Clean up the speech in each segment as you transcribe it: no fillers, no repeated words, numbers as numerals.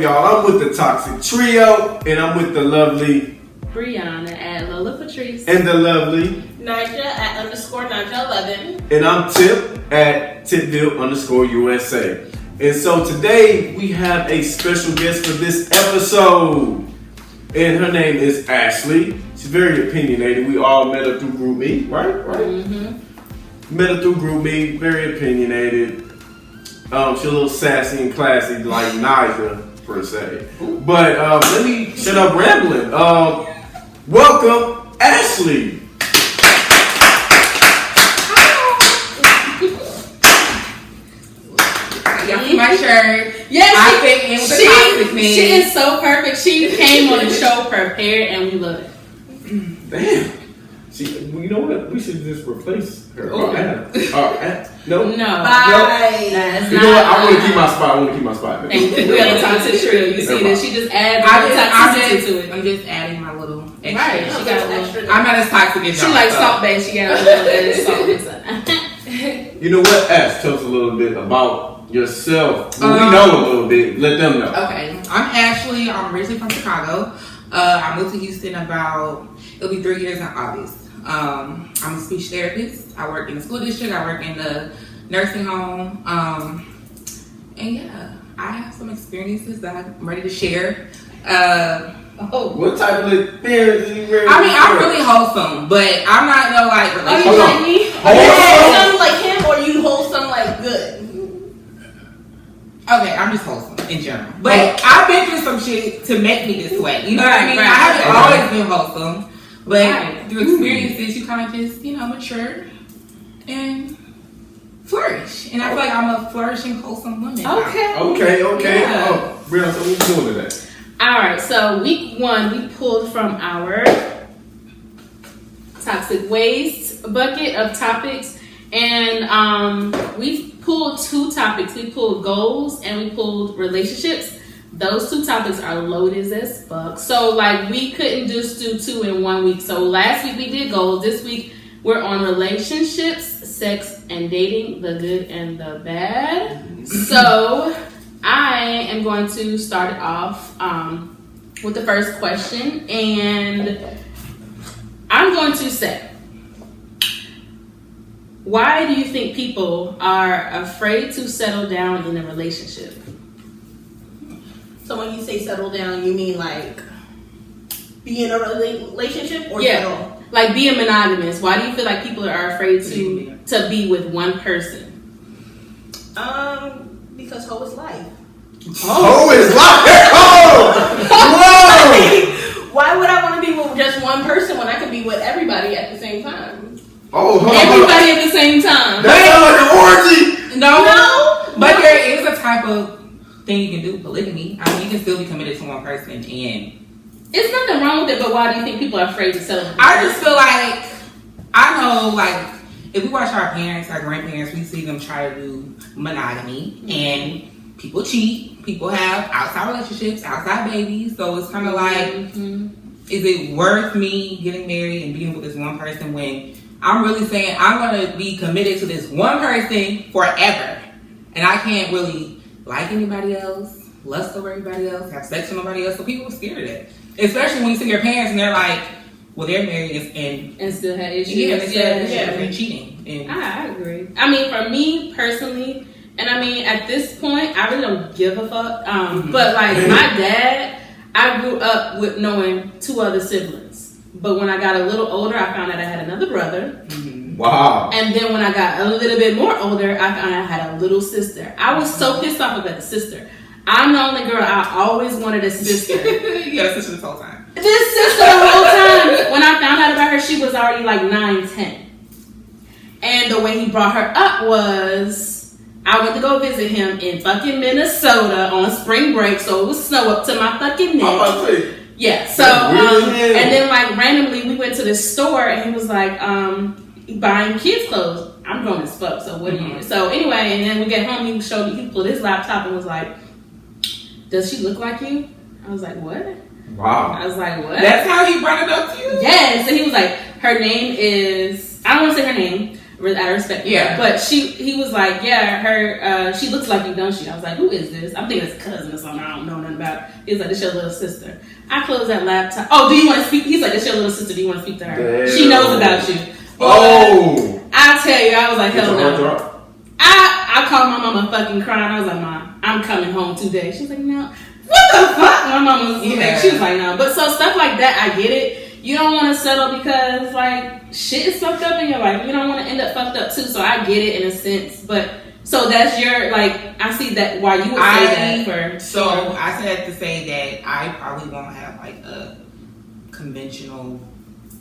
y'all? I'm with the Toxic Trio, and I'm with the lovely Brianna at Lola Patrice. and the lovely Nyjah at _Nyjah11. And I'm Tip at Tipville_USA. And so today we have a special guest for this episode. And her name is Ashley. She's very opinionated. We all met her through GroupMe, right? Mm-hmm. Met her through GroupMe, very opinionated. She's a little sassy and classy like Nyjah, per se. But let me shut up rambling. Welcome, Ashley. Y'all see my shirt? Yes, I fit in with the toxic man. She is so perfect. She came on the show prepared, and we love it. Damn. You know what? We should just replace her. No. Bye. No. You know what? I want to keep my spot. Thank you. We got a toxic trio. You see that? She just adds toxicity to it. I'm just adding my little extra. Right. She got a little. I'm not as toxic as y'all. She like salt bae. She got a little bit of salt inside. You know what? Ash, tell us a little bit about yourself. Well, we know a little bit. Let them know. Okay. I'm Ashley. I'm originally from Chicago. I moved to Houston it'll be 3 years in August. I'm a speech therapist. I work in the school district. I work in the nursing home. And yeah, I have some experiences that I'm ready to share. What type of experience are you ready? I mean, I'm really wholesome, but I'm not no like relationship. Are you wholesome like him, or you wholesome like good? Okay, I'm just wholesome in general. But I've been through some shit to make me this way. You know what I mean? I haven't always been wholesome. But through experiences, you kind of just, mature and flourish. And I feel like I'm a flourishing, wholesome woman. Okay. Yeah. Oh, Brianna, so what you doing today? All right. So week 1, we pulled from our toxic waste bucket of topics, and we pulled 2 topics. We pulled goals and we pulled relationships. Those 2 topics are loaded as fuck. So, we couldn't just do 2 in 1 week. So, last week we did goals. This week we're on relationships, sex, and dating, the good and the bad. So, I am going to start it off with the first question. And I'm going to say, why do you think people are afraid to settle down in a relationship? So when you say settle down, you mean like be in a relationship or settle? Like being monogamous. Why do you feel like people are afraid to be with one person? Because hoe is life. Hoe is life! Oh! Whoa! Why would I want to be with just one person when I could be with everybody at the same time? Oh, everybody at the same time. That sounds like an orgy! No. But there is a type of thing you can do, polygamy. I mean, you can still be committed to one person, and it's nothing wrong with it. But why do you think people are afraid to settle down? I just feel like if we watch our parents, our grandparents, we see them try to do monogamy, and people cheat. People have outside relationships, outside babies. So it's kind of is it worth me getting married and being with this one person when I'm really saying I'm going to be committed to this one person forever, and I can't really like anybody else, lust over everybody else, have sex with nobody else. So people are scared of that. Especially when you see your parents and they're like, well, they're married and still had issues. Yeah, they still have issues and cheating. And I agree. I mean, for me personally, and I mean, at this point, I really don't give a fuck. But my dad, I grew up with knowing 2 other siblings. But when I got a little older, I found out I had another brother. Wow. And then when I got a little bit more older, I found out I had a little sister. I was so pissed off about the sister. I'm the only girl. I always wanted a sister. You got a sister this whole time. This sister the whole time. When I found out about her, she was already 9, 10. And the way he brought her up was, I went to go visit him in fucking Minnesota on spring break, so it was snow up to my fucking neck. Yeah, so, and then randomly we went to this store and he was like, buying kids clothes. I'm grown as fuck, so what do you do? So anyway, and then we get home, he pulled his laptop and was like, does she look like you? I was like, what? Wow. I was like, what? That's how he brought it up to you? Yes. And he was like, her name is, I don't want to say her name, Out of respect. Yeah. But he was like, yeah, she looks like you, don't she? I was like, who is this? I'm thinking it's a cousin or something. I don't know nothing about it. He was like, this your little sister. I closed that laptop. Oh, do you want to speak? He's like, this your little sister. Do you want to speak to her? Damn. She knows about you. Oh. I tell you, I was like, hell no. Drop. I called my mama fucking crying. I was like, Mom, I'm coming home today. She's like, no. What the fuck? My mama was like, she was like, no. But so stuff like that, I get it. You don't want to settle because like shit is fucked up in your life. You don't want to end up fucked up too. So I get it in a sense. But so that's your like. I see that why you would say that for. So I said to say that I probably won't have like a conventional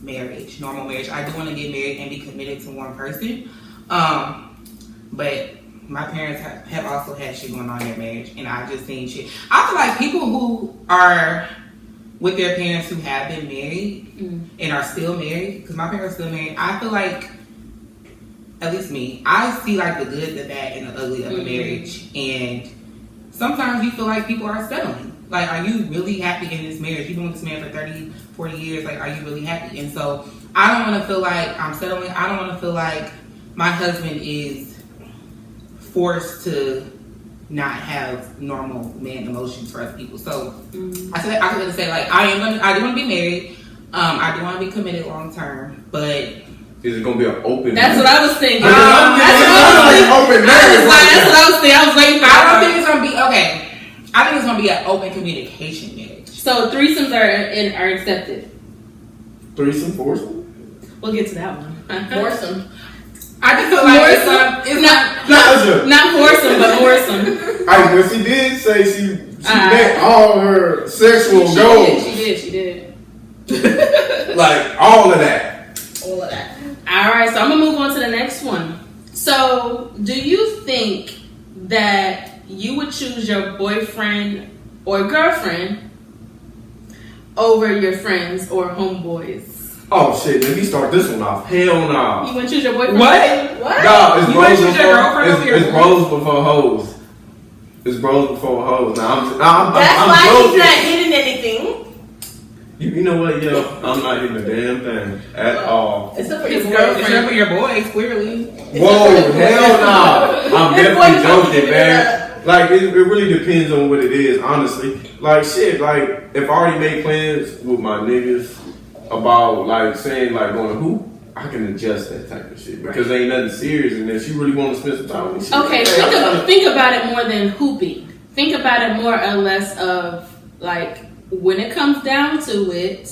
marriage, normal marriage. I do want to get married and be committed to one person. But my parents have also had shit going on in their marriage, and I've just seen shit. I feel like people who are with their parents who have been married and are still married, because my parents are still married, I feel like, at least me, I see like the good, the bad, and the ugly of a marriage. And sometimes you feel like people are settling. Like, are you really happy in this marriage? You've been with this man for 30, 40 years. Like, are you really happy? And so I don't want to feel like I'm settling. I don't want to feel like my husband is forced to not have normal man emotions for other people. So I could say like I do want to be married. I do want to be committed long term, but is it gonna be an open? That's what I was thinking. That's what I was thinking. I was waiting for. I don't think it's gonna be okay. I think it's gonna be an open communication marriage. So threesomes are accepted. Threesome, foursome. We'll get to that one. Wholesome. I just feel like it's not foursome, but wholesome. But she did say she met all her sexual goals. She did. Like all of that. All of that. All right, so I'm gonna move on to the next one. So, do you think that you would choose your boyfriend or girlfriend over your friends or homeboys? Oh shit, let me start this one off. Hell no. You wouldn't choose your boyfriend? What? No, it's You bros choose your girlfriend over your it's bros before hoes. It's bros before hoes. Now I'm That's why joking. he's not hitting anything. You know what, yo? I'm not hitting a damn thing at all. Except for your His girlfriend. except for your boys, clearly. Whoa, hell no. I'm His definitely boys joking, don't man. Like, it really depends on what it is, honestly. Like, shit, like, if I already made plans with my niggas about, like, saying, like, going to hoop, I can adjust that type of shit. Because ain't nothing serious, and if you really want to spend some time with shit. Okay, think about it more than hooping. Think about it more or less of, like, when it comes down to it,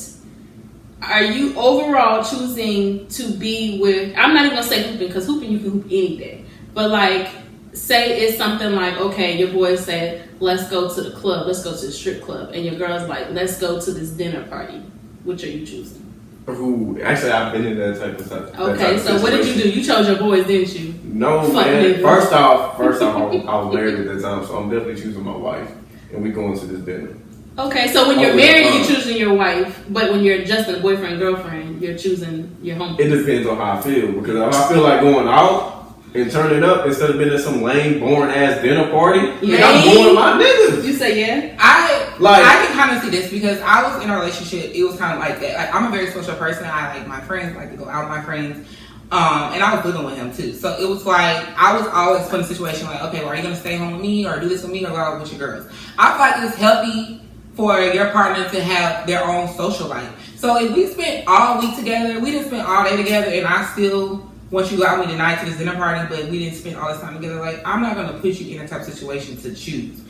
are you overall choosing to be with, I'm not even going to say hooping, because hooping you can hoop any day. But, like, say it's something like, okay, your boy said, let's go to the club, let's go to the strip club. And your girl's like, let's go to this dinner party. Which are you choosing? Ooh, actually, I've been in that type of stuff. Okay, so what did you do? You chose your boys, didn't you? No, Fuck man. niggas. First off, I was married at that time, so I'm definitely choosing my wife. And we going to this dinner. Okay, so when you're married, you're choosing your wife. But when you're just a boyfriend, girlfriend, you're choosing your home. It depends on how I feel. Because if I feel like going out and turning up instead of being at some lame, boring ass dinner party, I'm going with my niggas. You say yeah? I can kind of see this because I was in a relationship. It was kind of like that. Like, I'm a very social person. I like my friends, like to go out with my friends. And I was living with him too. So it was like, I was always put in a situation like, okay, well, are you going to stay home with me or do this with me or go out with your girls? I feel like it's healthy for your partner to have their own social life. So if we spent all week together, we didn't spend all day together, and I still want you to go out with me tonight to this dinner party, but we didn't spend all this time together, like, I'm not going to put you in a type of situation to choose.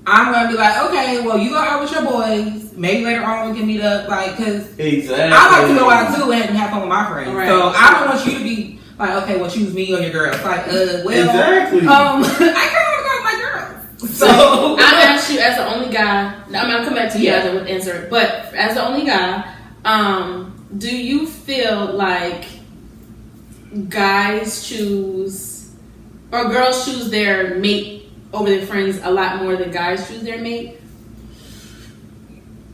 I'm going to be like, okay, well, you go out with your boys. Maybe later on we can meet up, like, because exactly. I like to go out too and have fun with my friends. Right. So I don't want you to be like, okay, well, choose me or your girls. Like, well, exactly. I kind of want to go with my girls. So I asked you as the only guy. I'm gonna come back to you as the answer, but as the only guy, do you feel like guys choose or girls choose their mate over their friends a lot more than guys choose their mate?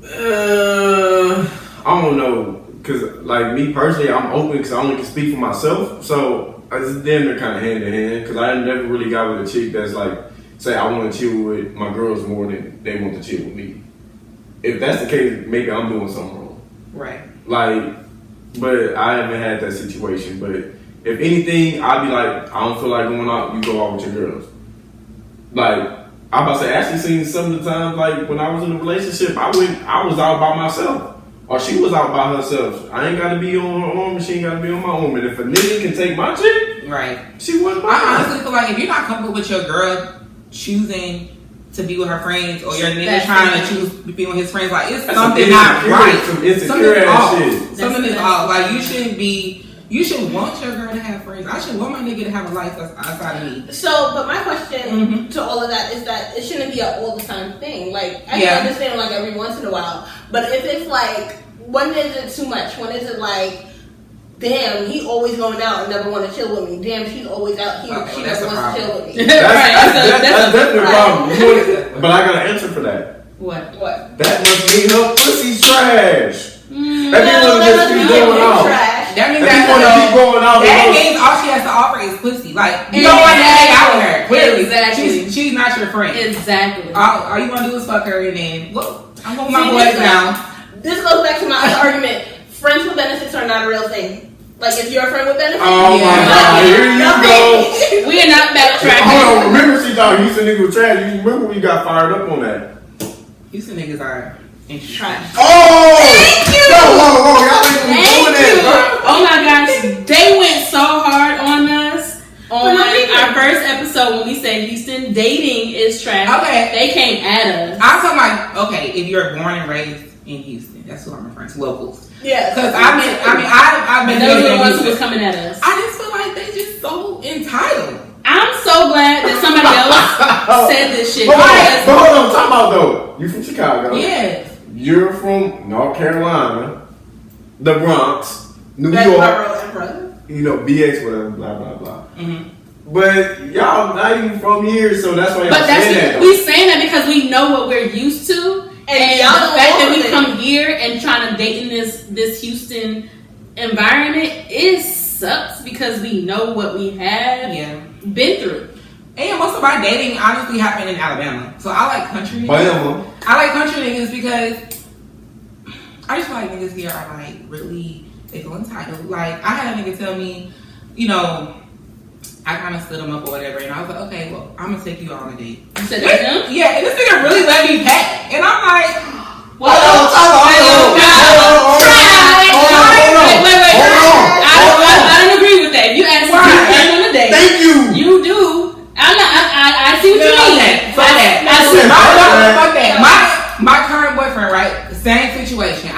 I don't know, cause like me personally, I'm open because I only can speak for myself. So it's damn near kind of hand in hand. Cause I never really got with a chick that's like, say I want to chill with my girls more than they want to chill with me. If that's the case, maybe I'm doing something wrong. right. Like, but I haven't had that situation. But If anything, I'd be like, I don't feel like going out. You go out with your girls. Like I'm about to say, Ashley seen some of the times like when I was in a relationship, I was out by myself, or she was out by herself. I ain't got to be on her arm, and she ain't got to be on my arm. And if a nigga can take my chick, right? She wouldn't. I honestly feel like if you're not comfortable with your girl choosing to be with her friends, or your nigga trying to choose to be with his friends, like it's something not right. Something off. Something is off. Like you shouldn't be. You should want your girl to have friends. I should want my nigga to have a life outside of me. So, but my question to all of that is that it shouldn't be an all the time thing. Like, I can understand like every once in a while, but if it's like, when is it too much? When is it like, damn, he always going out and never want to chill with me. Damn, she's always out here. She never wants to chill with me. That's definitely a problem. But I got an answer for that. What? That must mean her pussy's trash. That means going out. That means that means all she has to offer is pussy. Like you don't want to hang out with her. Clearly, exactly. She's not your friend. Exactly. All you want to do is fuck her, and then look, I'm with my boys now. This goes back to my other argument. Friends with benefits are not a real thing. Like if you're a friend with benefits, oh my god, here you go. We are not backtracking. Hold on, remember she thought Houston niggas were trash. You remember we got fired up on that? Houston niggas are trash. Oh! Thank you! Whoa, y'all ain't doing that. Oh my gosh, they went so hard on us on our first episode when we said Houston dating is trash. Okay. They came at us. I'm talking like, okay, if you're born and raised in Houston, that's who I'm referring to, locals. Yeah. Because I've been those are the ones who were coming at us. I just feel like they just so entitled. I'm so glad that somebody else said this shit. But hold on, talk about though. You from Chicago? Yes. You're from North Carolina, the Bronx, New York. You know, BX, whatever, blah blah blah. Mm-hmm. But y'all not even from here, so that's why y'all saying that. We saying that because we know what we're used to, and y'all the fact that we come here and trying to date in this Houston environment, it sucks because we know what we have been through. And most of my dating honestly happened in Alabama. So I like country niggas. Alabama. I like country niggas because I just feel like niggas here are like really, they feel entitled. Like I had a nigga tell me, you know, I kind of stood him up or whatever, and I was like, okay, well, I'm gonna take you on a date. You said that to him? Yeah, and this nigga really let me pay. And I'm like, wait. I don't agree with that. If you ask me on a date, thank you. You do. I see what you mean. Fuck that. My current boyfriend, right? Same situation.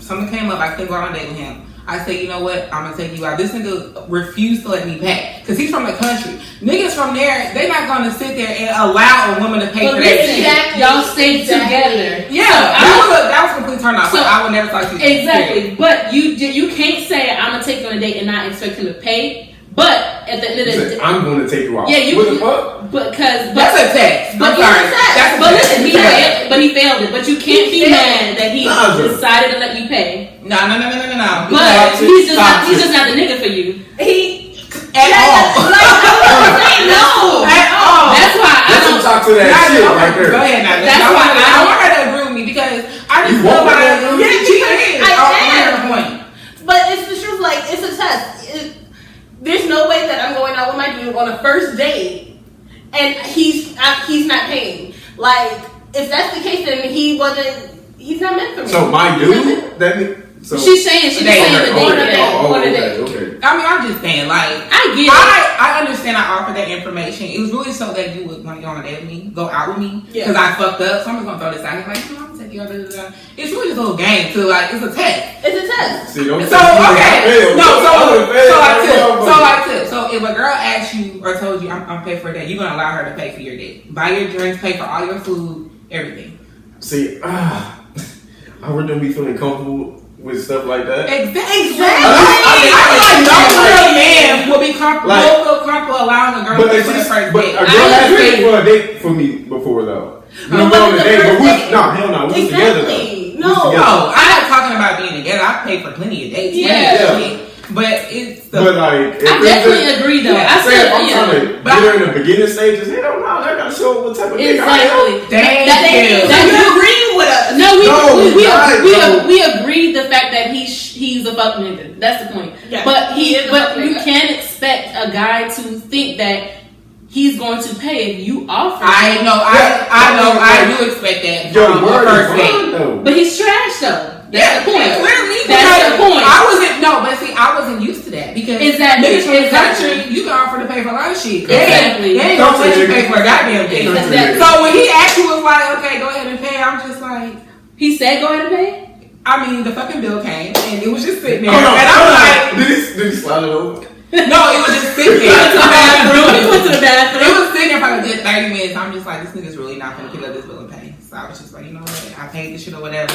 Something came up. I couldn't go on a date with him. I said, you know what? I'm gonna take you out. This nigga refused to let me pay because he's from the country. Niggas from there, they not gonna sit there and allow a woman to pay for that shit. Exactly. Y'all stay together. Yeah, that was a complete turn off. So I would never talk to you. Exactly, but you can't say I'm gonna take you on a date and not expect him to pay. But at the end of the day, I'm going to take you out. Yeah, what the fuck? That's a text. But listen, he failed it. But you can't be mad that he decided to let you pay. No. But he's just not the nigga for you. At all. That's why I don't talk to that shit right there. Go ahead now. That's why I want her to agree with me because I just feel like she is. But it's the truth. Like it's a test. There's no way that I'm going out with my dude on a first date and he's not paying. Like, if that's the case, then he's not meant for me. So my dude, she's saying the date. Okay. I mean, I'm just saying, like, I get it. I understand I offered that information. It was really so that you would want to go on a date with me, go out with me, because I fucked up. So I'm just gonna throw this out here, like, I'm gonna take you out. It's really just a little game too. Like, it's a test. It's a test. See, don't so if a girl asks you or told you I'm paying for a date, you're gonna allow her to pay for your date, buy your drinks, pay for all your food, everything. See, I really don't be feeling comfortable with stuff like that. Exactly. I feel like no real man will be comfortable allowing a girl to pay for the first date. A girl has paid for a date for me before though. We went on a date, but hell no, we was together though. No, I'm not talking about being together. I paid for plenty of dates. Yeah. But it's the. But like, I definitely agree though. I'm trying to get her in the beginning stages. Hell no, I gotta show what type of nigga I am. That you agree with us? No, we agreed the fact that he he's a fuck nigga. That's the point. Yeah, but he is a fuck you nigga. can't expect a guy to think that he's going to pay if you offer. I know. I do expect that. Your from word the is first fine, date. though. But he's trash though. That's the point. Clearly, That's the point. I wasn't used to that because Exactly. niggas from the country, you can offer to pay for a lot of shit. Exactly. They ain't gonna let you pay for a goddamn thing. Exactly. So when he actually was like, okay, go ahead and pay, I'm just like, He said go ahead and pay. I mean, the fucking bill came and it was just sitting there, Hold on, and I'm hold on. like, Did he slide it over? no, it was just sitting there. He went to the bathroom. It was sitting there for a good 30 minutes. I'm just like, this nigga's really not gonna pick up this bill and pay. So I was just like, you know what? I paid this shit or whatever.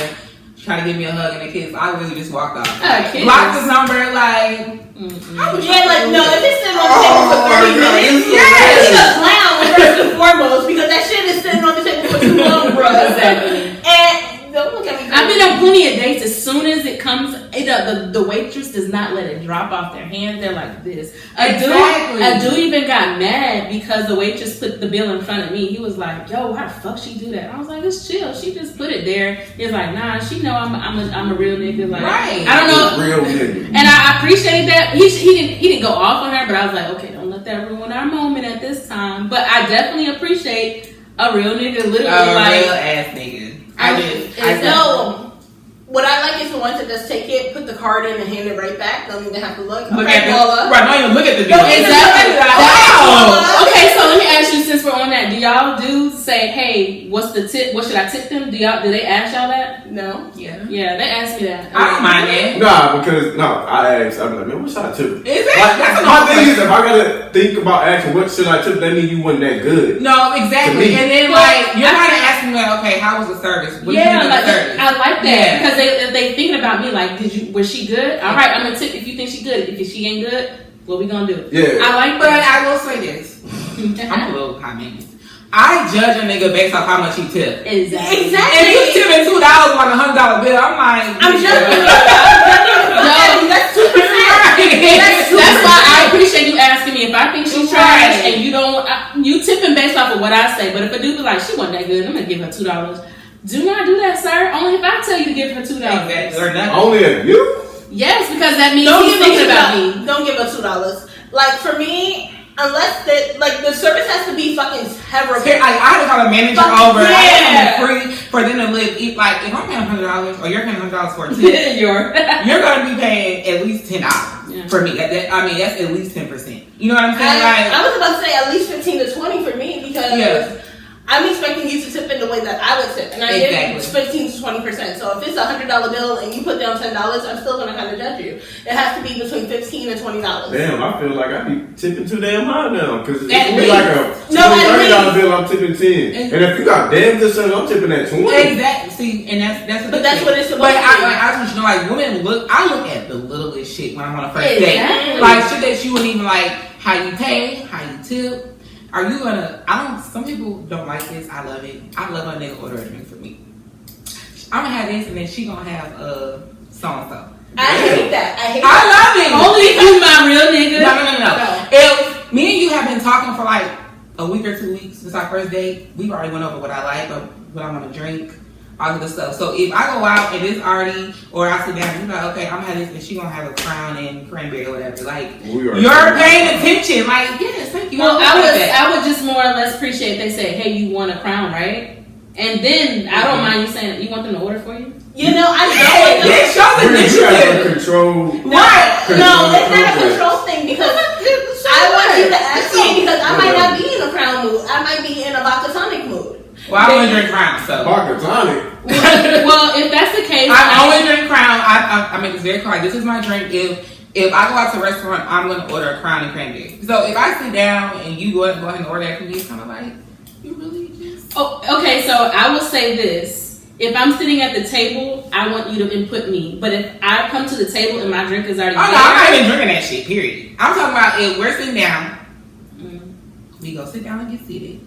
Try to give me a hug and a kiss. I really just walked off. Kiss. Blocked his number, like. Yeah, like no, if it's sitting on the table for 30 minutes, yes. he's a clown first and foremost because that shit is sitting on the table for too long, bro. Exactly. And don't look at me. I've been on plenty of dates. As soon as it comes, the waitress does not let it drop off their hands. They're like this. A dude even got mad because the waitress put the bill in front of me. He was like, "Yo, how the fuck she do that?" I was like, "It's chill. She just put it there." He was like, "Nah, she know I'm a real nigga." Like, right. I don't know. Real nigga. And I appreciate that. He didn't go off on her, but I was like, okay, don't let that ruin our moment at this time. But I definitely appreciate a real nigga, literally like real ass nigga. What I like is the ones that just take it, put the card in, and hand it right back. Don't even have to look. Look Okay, at Paula. right, don't even look at the bill. Exactly. Wow. Okay, so let me ask you, since we're on that, do y'all say, hey, what's the tip? What should I tip them? Do they ask y'all that? No. Yeah. Yeah, they ask me that. I don't mind that. Nah, because I asked. I'm like, man, what should I tip? Is it? Like, That's my another thing is, question. if I gotta think about asking what should I tip, that means you wasn't that good. No, exactly. To me. And then like you're kind of asking me, like, okay, how was the service? What did you Yeah, think of like the service? I like that Yeah. because they thinking about me like, was she good? All right, I'm gonna tip if you think she good. If she ain't good, what we gonna do? Yeah. I like But that. I will say this. I'm a little high maintenance. I judge a nigga based off how much he tipped. Exactly. If you tipping $2 on a $100 bill, I'm like, I'm judging. That's 2%. That's why I appreciate you asking me if I think she's trash and you don't. You tipping based off of what I say. But if a dude be like, she wasn't that good, I'm gonna give her $2. Do not do that, sir. Only if I tell you to give her $2. exactly, or nothing. Only if you? Yes, because that means Don't he's give thinking her about $2. me. Don't give her $2. Like for me, unless the service has to be fucking terrible. I had to call a manager Fuck over. yeah. I had to free for them to live. Like if I'm paying $100 or you're paying $100 for a tip, you're gonna be paying at least $10 for me. I mean that's at least 10%. You know what I'm saying? I was about to say at least 15 to 20 for me because I'm expecting you to tip in the way that I would tip, and I give 15 to 20%. So if it's $100 bill and you put down $10, I'm still gonna kind of judge you. It has to be between $15 and $20. Damn, I feel like I be tipping too damn high now because it's At be like a $30 bill. I'm tipping 10, and if you got damn good service, I'm tipping at 20. Exactly. See, and that's. But that's what it's supposed but to be. I just want you to know, like women I look at the littlest shit when I'm on a first date, Exactly. like shit that you wouldn't even like. How you pay, how you tip. Are you gonna? Some people don't like this. I love it. I love a nigga order a drink for me. I'm gonna have this, and then she gonna have so and so. I hate that. I love it. Only if you my real nigga. No. If me and you have been talking for like a week or 2 weeks since our first date, we already went over what I like or what I want to drink, all of the stuff. So if I go out and it's already, or I sit down and you're like, okay, I'm gonna have this, and she gonna have a crown and cranberry or whatever. Like you're paying attention. Like yes, thank you. Well, I would just more or less appreciate if they say, hey, you want a crown, right? And then I don't mind you saying, you want them to order for you? You know, I don't. It shows initiative. Control. Right. No, it's not a control thing because I want you to ask me because I might not be in a crown mood. I might be in a vodka tonic mood. Well, I only drink Crown, so. Vodka tonic. Well, if that's the case, I always drink Crown. I make this very clear. This is my drink. If I go out to a restaurant, I'm gonna order a Crown and cranberry. So if I sit down and you go ahead and order that for me, it's kind of like you really just. Oh, okay. So I will say this. If I'm sitting at the table, I want you to input me. But if I come to the table and my drink is already no, I'm not even drinking that shit, period. I'm talking about if we're sitting down, we go sit down and get seated.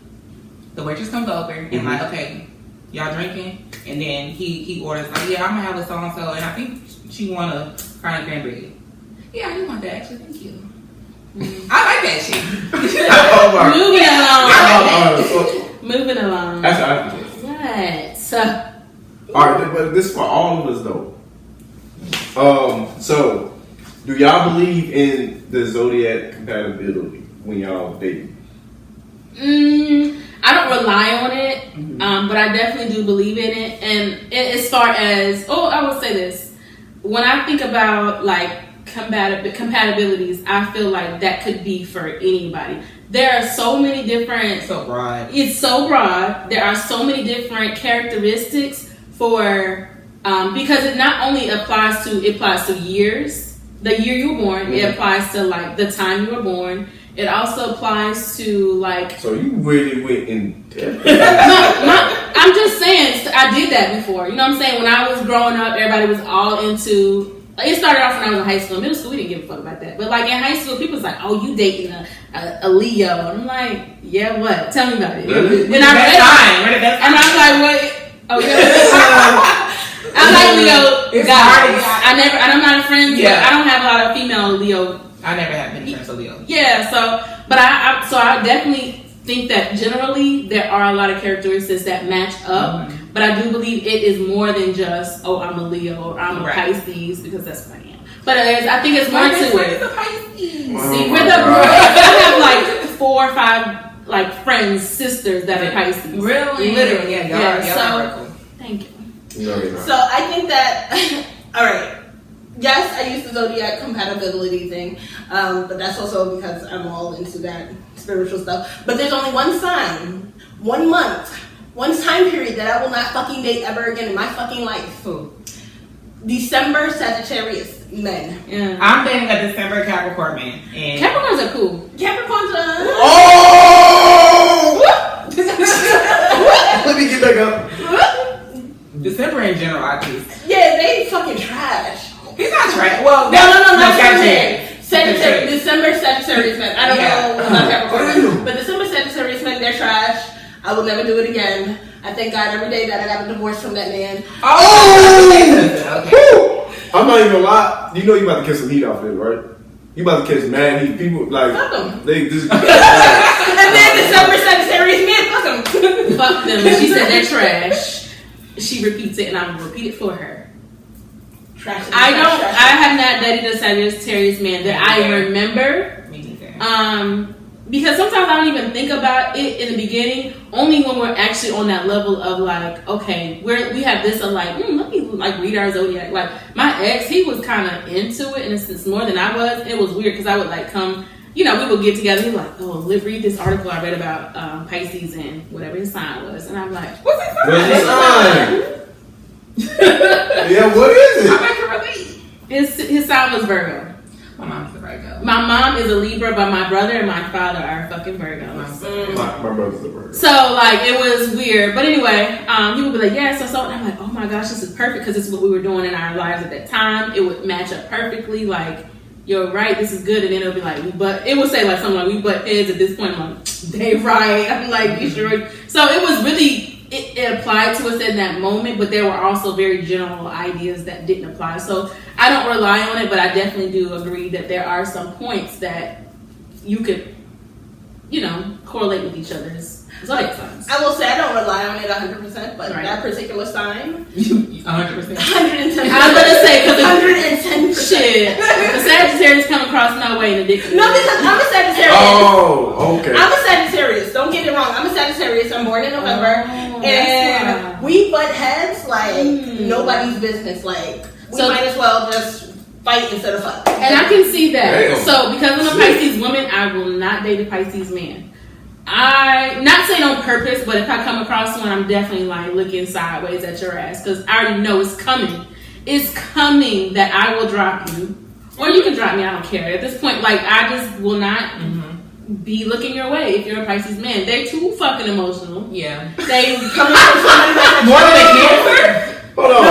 The waitress comes over and like, okay, y'all drinking? And then he orders like, yeah, I'm gonna have a so-and-so, and I think she want a Crown and cranberry. Yeah, I do want that actually, thank you. I like that shit. Moving along. That's what I think. Right. So. All right, but this is for all of us though. So, do y'all believe in the zodiac compatibility when y'all dating? I don't rely on it, but I definitely do believe in it. And as far as, I will say this. When I think about like compatibilities, I feel like that could be for anybody. There are so many different... So broad. It's so broad. There are so many different characteristics for... because it not only applies to years, the year you were born. It applies to like the time you were born. It also applies to like. So you really went in depth. I'm just saying, I did that before. You know what I'm saying? When I was growing up, everybody was all into. It started off when I was in high school. In middle school, we didn't give a fuck about that. But like in high school, people was like, "Oh, you dating a Leo?" And I'm like, "Yeah, what? Tell me about it." Really? And I'm like, "What? Oh, yeah." I like Leo guys. I'm not a friend. Yeah. I don't have a lot of female Leo. I never had many friends with Leo. Yeah, but I definitely think that generally there are a lot of characteristics that match up. But I do believe it is more than just, I'm a Leo or I'm a Pisces, because that's what I am. But I think it's more to it. See, I have like 4 or 5 like friends, sisters that are Pisces. Really? Literally. Yeah. So thank you. So I think that, all right. Yes, I use the zodiac compatibility thing, but that's also because I'm all into that spiritual stuff. But there's only one sign, 1 month, one time period that I will not fucking date ever again in my fucking life. Who? December Sagittarius men. Yeah. I'm dating a December Capricorn man. And Capricorns are cool. Capricorns are... Oh! Let me get back up. December in general, I just... Yeah, they fucking trash. He's not trash. Well, No, not Sagittarius. December Sagittarius men. I don't know about Capricorn, but December Sagittarius men, they're trash. I will never do it again. I thank God every day that I got a divorce from that man. Oh! Okay. I'm not even gonna lie. You know you about to catch some heat off it, right? You about to catch mad heat. People like Fuck them. they just. And then December Sagittarius men, fuck them. Fuck them. And she said they're trash. She repeats it, and I'm gonna repeat it for her. Trash. I have not dated a Sagittarius man that I remember. Me neither. Because sometimes I don't even think about it in the beginning. Only when we're actually on that level of like, okay, we have this of like, let me like read our zodiac. Like my ex, he was kind of into it, and it's more than I was. It was weird because I would like come, we would get together. He'd be like, oh, read this article I read about Pisces and whatever his sign was, and I'm like, What's his sign? What's his sign? Yeah, what is I it? make her relate. his sign was Virgo. My mom's a Virgo. My mom is a Libra, but my brother and my father are fucking Virgos. My brother's a Virgo. So like it was weird, but anyway, he would be like, yeah, so, and I'm like, oh my gosh, this is perfect because this is what we were doing in our lives at that time. It would match up perfectly. Like, you're right, this is good, and then it'll be like, it would say like something like we butt heads at this point. I'm like, they right. I'm like, you sure? So it was really. It applied to us in that moment, but there were also very general ideas that didn't apply. So I don't rely on it, but I definitely do agree that there are some points that you could, correlate with each other's zodiac signs. I will say I don't rely on it 100%, but that particular sign, 100%. 110%. I was gonna say because 110%. Shit, the Sagittarius come across no way in the dictionary. No, because I'm a Sagittarius. Oh, okay. I'm a Sagittarius. Don't get it wrong. I'm a Sagittarius. I'm born in November, and we butt heads like nobody's business. Like we might as well just fight instead of fuck. And I can see that. Damn. So because I'm a Pisces woman, I will not date a Pisces man. I not saying on purpose, but if I come across one, I'm definitely like looking sideways at your ass because I already know it's coming. It's coming that I will drop you, or you can drop me. I don't care. At this point, like I just will not be looking your way if you're a Pisces man. They're too fucking emotional. Yeah. They Come on, More than a Cancer? Hold on.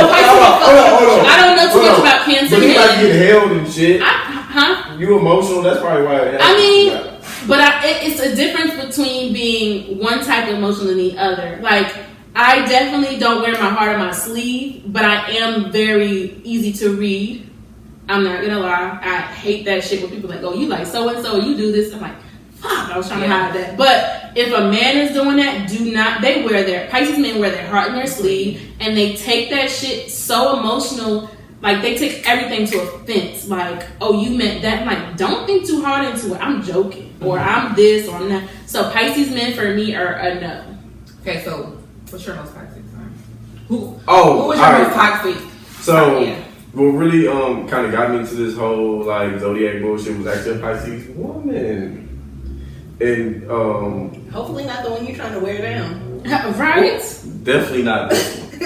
I don't know too much about Cancer. But you like get held and shit. Huh? You emotional? That's probably why it happens. I mean. But it's a difference between being one type of emotional than the other. Like, I definitely don't wear my heart on my sleeve, but I am very easy to read. I'm not gonna lie. I hate that shit when people are like, oh, you like so-and-so, you do this. I'm like, fuck, I was trying to hide that. But if a man is doing that, Pisces men wear their heart in their sleeve, and they take that shit so emotional like they take everything to offense. Like, oh, you meant that. I'm like, don't think too hard into it. I'm joking, or I'm this, or I'm that. So Pisces men for me are a no. Okay, so what's your most toxic sign? Who was all your right. most toxic? So, Yeah. what really kind of got me into this whole like zodiac bullshit was actually a Pisces woman, and Hopefully not the one you're trying to wear down. Right? definitely not this one.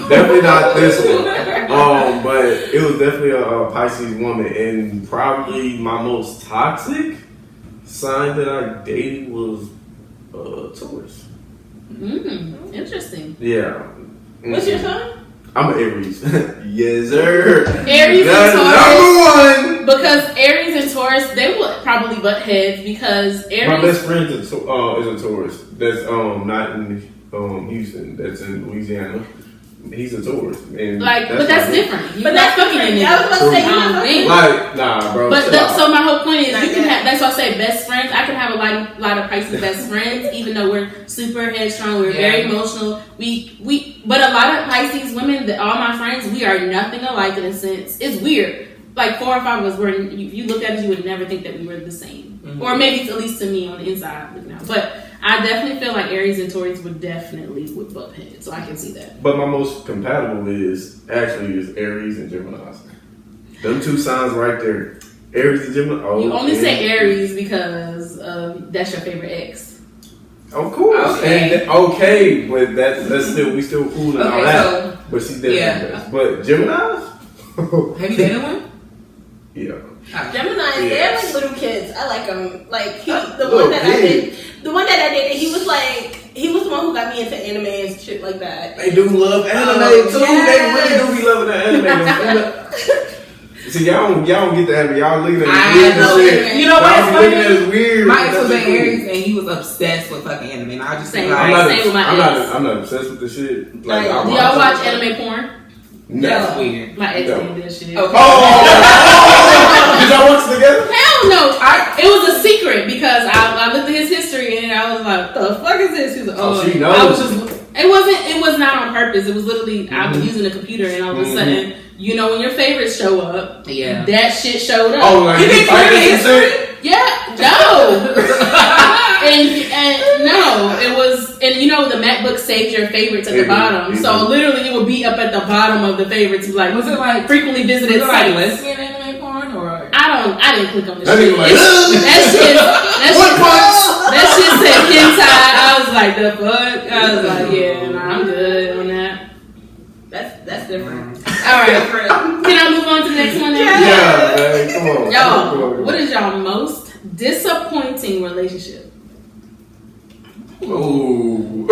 Definitely not this one. But it was definitely a Pisces woman, and probably my most toxic sign that I dated was Taurus. Interesting. Yeah. What's your sign? I'm an Aries. Yes, sir. Aries That's and number one. Because Aries and Taurus, they would probably butt heads because Aries. My best friend is a Taurus. That's not in Houston. That's in Louisiana. He's a Taurus. And but that's different. But that's fucking in I was about to say, I don't think. Like, nah, bro. But so my whole point is, Not you can yet. have. That's why I say best friends. I can have a lot of Pisces best friends, even though we're super headstrong, we're very emotional. But a lot of Pisces women, all my friends, we are nothing alike in a sense. It's weird. Like 4 or 5 of us were. If you looked at us, you would never think that we were the same, or maybe at least to me on the inside looking out. But I definitely feel like Aries and Taurus would butt heads, so I can see that. But my most compatible is Aries and Gemini. Them two signs right there. Aries and Gemini. Oh, You only say Aries because that's your favorite ex. Of course. Okay. And but that's still we still cool and all that. So, but she definitely best. But Gemini? have you dated one? Yeah. Gemini, they're like little kids. I like them. Like the little one that kid. I dated, he was the one who got me into anime and shit like that. They do love anime too. Yes. They really do be loving the anime. See, y'all don't get the anime. Y'all looking at it weird and shit. You know what? Y'all be looking at it weird. My ex was an That's cool. Aries and he was obsessed with fucking anime. And I just Same. like, I'm not, Same with my ex. I'm not obsessed with the shit. Like, Do I Do y'all watch it. anime porn? No. that's weird. My ex No. did that shit. Okay. Oh! Did y'all watch it together? Hell no! It was a secret because I looked at his history and I was like, "The fuck is this?" He was like, Oh, she I knows. was just. It was not on purpose. It was literally I was using a computer and all of a sudden, you know, when your favorites show up, Yeah. that shit showed up. Oh, like You didn't fighting play and shit? Yeah, no. and no, it was, and you know the MacBook saved your favorites at the bottom, so literally it would be up at the bottom of the favorites, like Was it like frequently visited was it like sites. lesbian anime porn or? I didn't click on the That shit. nigga like, That shit said hentai. I was like, the fuck? I was like, yeah, nah, I'm good on that. That's different. All right, can I move on to the next one? Then? Yeah, man, come on. Y'all, what is y'all most disappointing relationship? Ooh.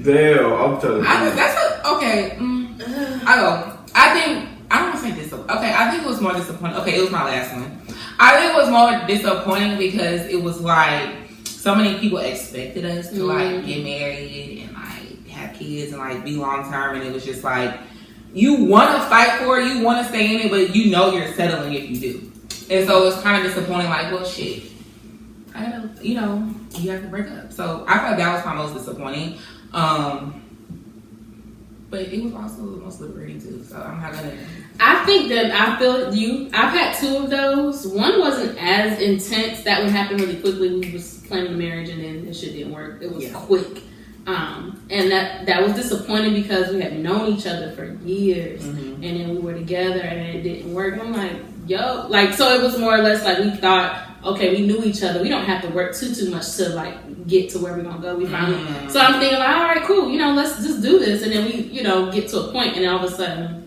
Damn, I'm telling you. Okay. I go. I don't want to say this. Okay, I think it was more disappointing. Okay, it was my last one. I think it was more disappointing because it was like so many people expected us to like get married and like have kids and like be long term, and it was just like you want to fight for it, you want to stay in it, but you know you're settling if you do. And so it's kind of disappointing. Like, well, shit, I gotta, you have to break up. So I thought that was my most disappointing. But it was also the most liberating too. So I'm not gonna. I think that I've had 2 of those. One wasn't as intense. That would happen really quickly. We was planning a marriage and then the shit didn't work. It was quick. And that was disappointing because we had known each other for years and then we were together and it didn't work. And I'm like, yo, like, so it was more or less like we thought, okay, we knew each other. We don't have to work too much to like get to where we're gonna go. We finally. So I'm thinking like, all right, cool. Let's just do this. And then we, get to a point and then all of a sudden,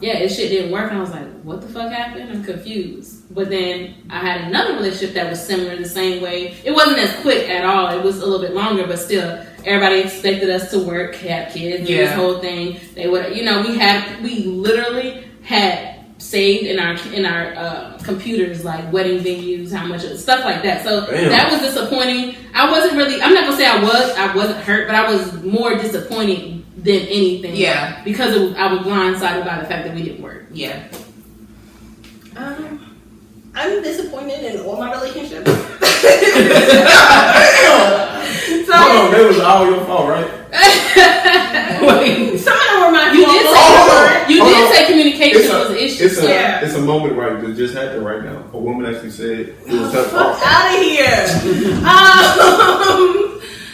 this shit didn't work. And I was like, what the fuck happened? I'm confused. But then I had another relationship that was similar the same way. It wasn't as quick at all. It was a little bit longer, but still, everybody expected us to work, have kids, do this whole thing. They would, we literally had saved in our computers like wedding venues, how much stuff like that. So that was disappointing. I wasn't really. I'm not gonna say I wasn't hurt, but I was more disappointed than anything. Yeah, because I was blindsided by the fact that we didn't work. Yeah. I'm disappointed in all my relationships. Hold on, that was all your fault, right? Some of them were my You fault. did say You did say communication was an issue. It's a moment right that just happened right now. A woman actually said it was tough. Fuck out of here.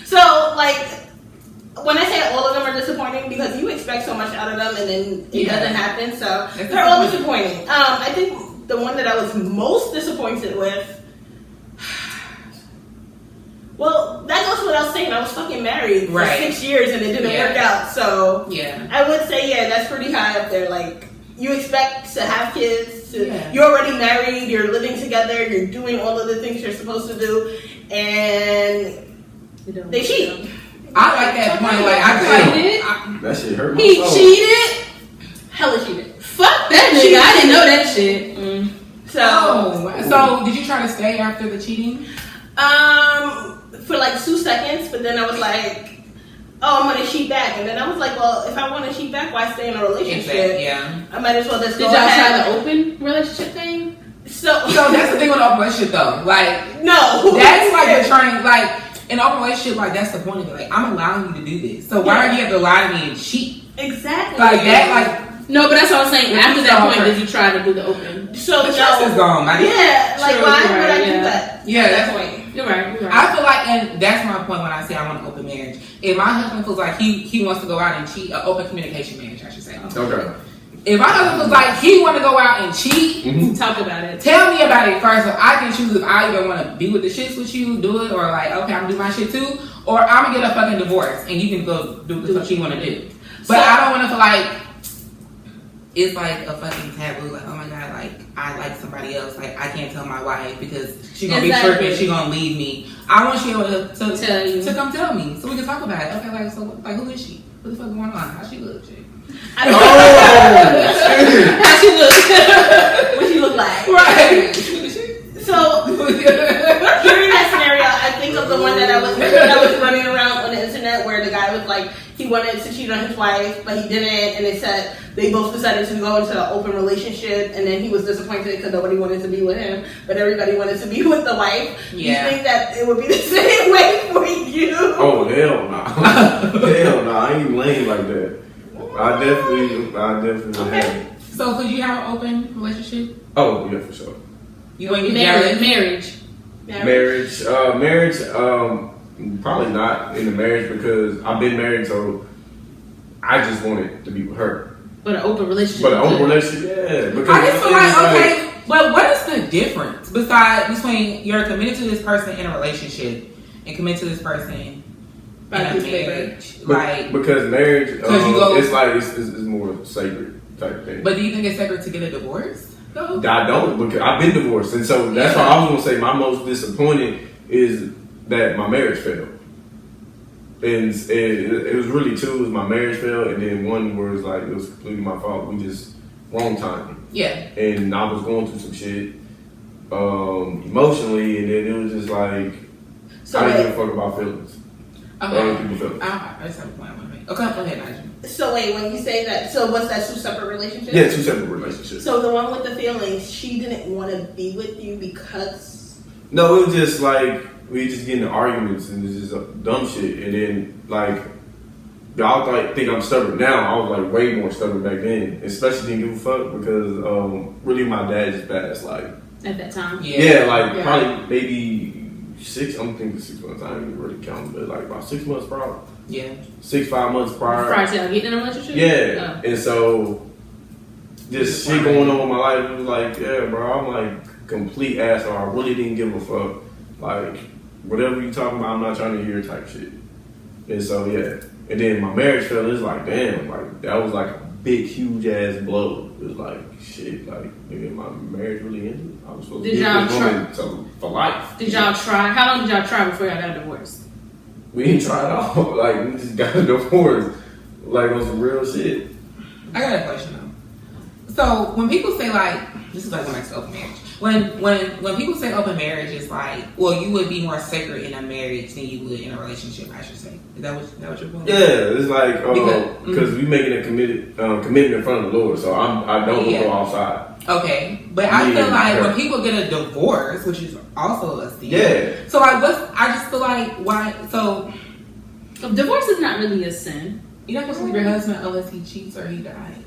So like, when I say all of them are disappointing, because you expect so much out of them and then it doesn't happen, so they're all disappointing. I think the one that I was most disappointed with, well, that goes without saying. I was fucking married for 6 years and it didn't work out. So I would say, that's pretty high up there. Like, you expect to have kids. You're already married. You're living together. You're doing all of the things you're supposed to do, and they cheat. I like that point. Like, I cheated. That shit hurt my He soul. cheated. Hella cheated. Fuck that nigga. I didn't know that shit. So did you try to stay after the cheating? For like 2 seconds, but then I was like, oh, I'm gonna cheat back. And then I was like, well, if I want to cheat back, why stay in a relationship? I might as well just go ahead. Did y'all try the open relationship thing? So that's the thing with open relationship though. Like, no, that's like you're trying, like, in open relationship, like, that's the point of it. Like, I'm allowing you to do this. So why do you have to lie to me and cheat? Exactly. Like that, like. No, but that's what I'm saying. After that point, did you try to do the open? So the trust is gone. Like, why would I do that? Yeah, that's point. You're right. I feel like, and that's my point when I say I want an open marriage. If my husband feels like he wants to go out and cheat, an open communication marriage, I should say. Okay. If my husband feels like he want to go out and cheat, talk about it. Tell me about it first, so I can choose if I either want to be with the shits with you, do it, or like, okay, I'm gonna do my shit too, or I'm gonna get a fucking divorce and you can go do what you want to do. But I don't want to feel like it's like a fucking taboo. Like, oh my god, like I like somebody else. Like, I can't tell my wife because she's gonna be tripping. She's gonna leave me. I want you to tell you, to come tell me so we can talk about it. Okay, like, so like, who is she? What the fuck going on? How she look? Shit. How she look? What she look like? Right. So hearing that scenario, I think of the one that I was running around on the internet where the guy was like, he wanted to cheat on his wife, but he didn't, and it said they both decided to go into an open relationship, and then he was disappointed because nobody wanted to be with him, but everybody wanted to be with the wife. You think that it would be the same way for you? Oh, hell no. Hell no, I ain't lame like that. I definitely would have. So could you have an open relationship? Oh, yeah, for sure. You want to get marriage? Marriage, probably not in the marriage because I've been married, so I just wanted to be with her. But an open relationship. Yeah. Because I just feel like, okay, but what is the difference between you're committed to this person in a relationship and committed to this person in a marriage? Because marriage, it's more sacred type thing. But do you think it's sacred to get a divorce? No. I don't, because I've been divorced, and so that's why I was gonna say my most disappointing is that my marriage failed. And it was really two. It was my marriage failed, and then one where it was completely my fault. We just wrong timing. Yeah. And I was going through some shit emotionally, and then it was just like I didn't give a fuck about feelings. Okay. People feelings. I just have a point I want to make. Okay, go ahead, Nyjah. So wait, when you say that, so what's that, 2 separate relationships? Yeah, 2 separate relationships. So the one with the feelings, she didn't want to be with you because... No, it was just like, we just get into arguments and it's just dumb shit. And then, like, y'all think I'm stubborn now. I was, like, way more stubborn back then. Especially didn't give a fuck because, really my dad just passed, like... At that time? Probably maybe 6, I'm thinking 6 months. I didn't really count, but, like, about 6 months prior. Yeah. 5 months prior. Prior to y'all getting in a relationship? Yeah. And so, this shit going on in my life, it was like, yeah, bro, I'm like complete asshole. I really didn't give a fuck. Like, whatever you talking about, I'm not trying to hear type shit. And so, yeah. And then my marriage fell, it's like, damn, like, that was like a big, huge ass blow. It was like, shit, like, nigga, my marriage really ended. I was supposed to be with this woman for life. Did y'all try? How long did y'all try before y'all got a divorce? We didn't try it all. Like, we just got a divorce. Like, on some real shit. I got a question, though. So, when people say, like, this is like when I say open marriage. When people say open marriage, it's like, well, you would be more sacred in a marriage than you would in a relationship, I should say. Is that what you're point? Yeah, it's like, because we making a commitment in front of the Lord, so I don't go outside. Okay, but I feel like when people get a divorce, which is also a sin. Yeah. So like, I just feel like why? So divorce is not really a sin. You're not supposed to leave your husband unless he cheats or he dies.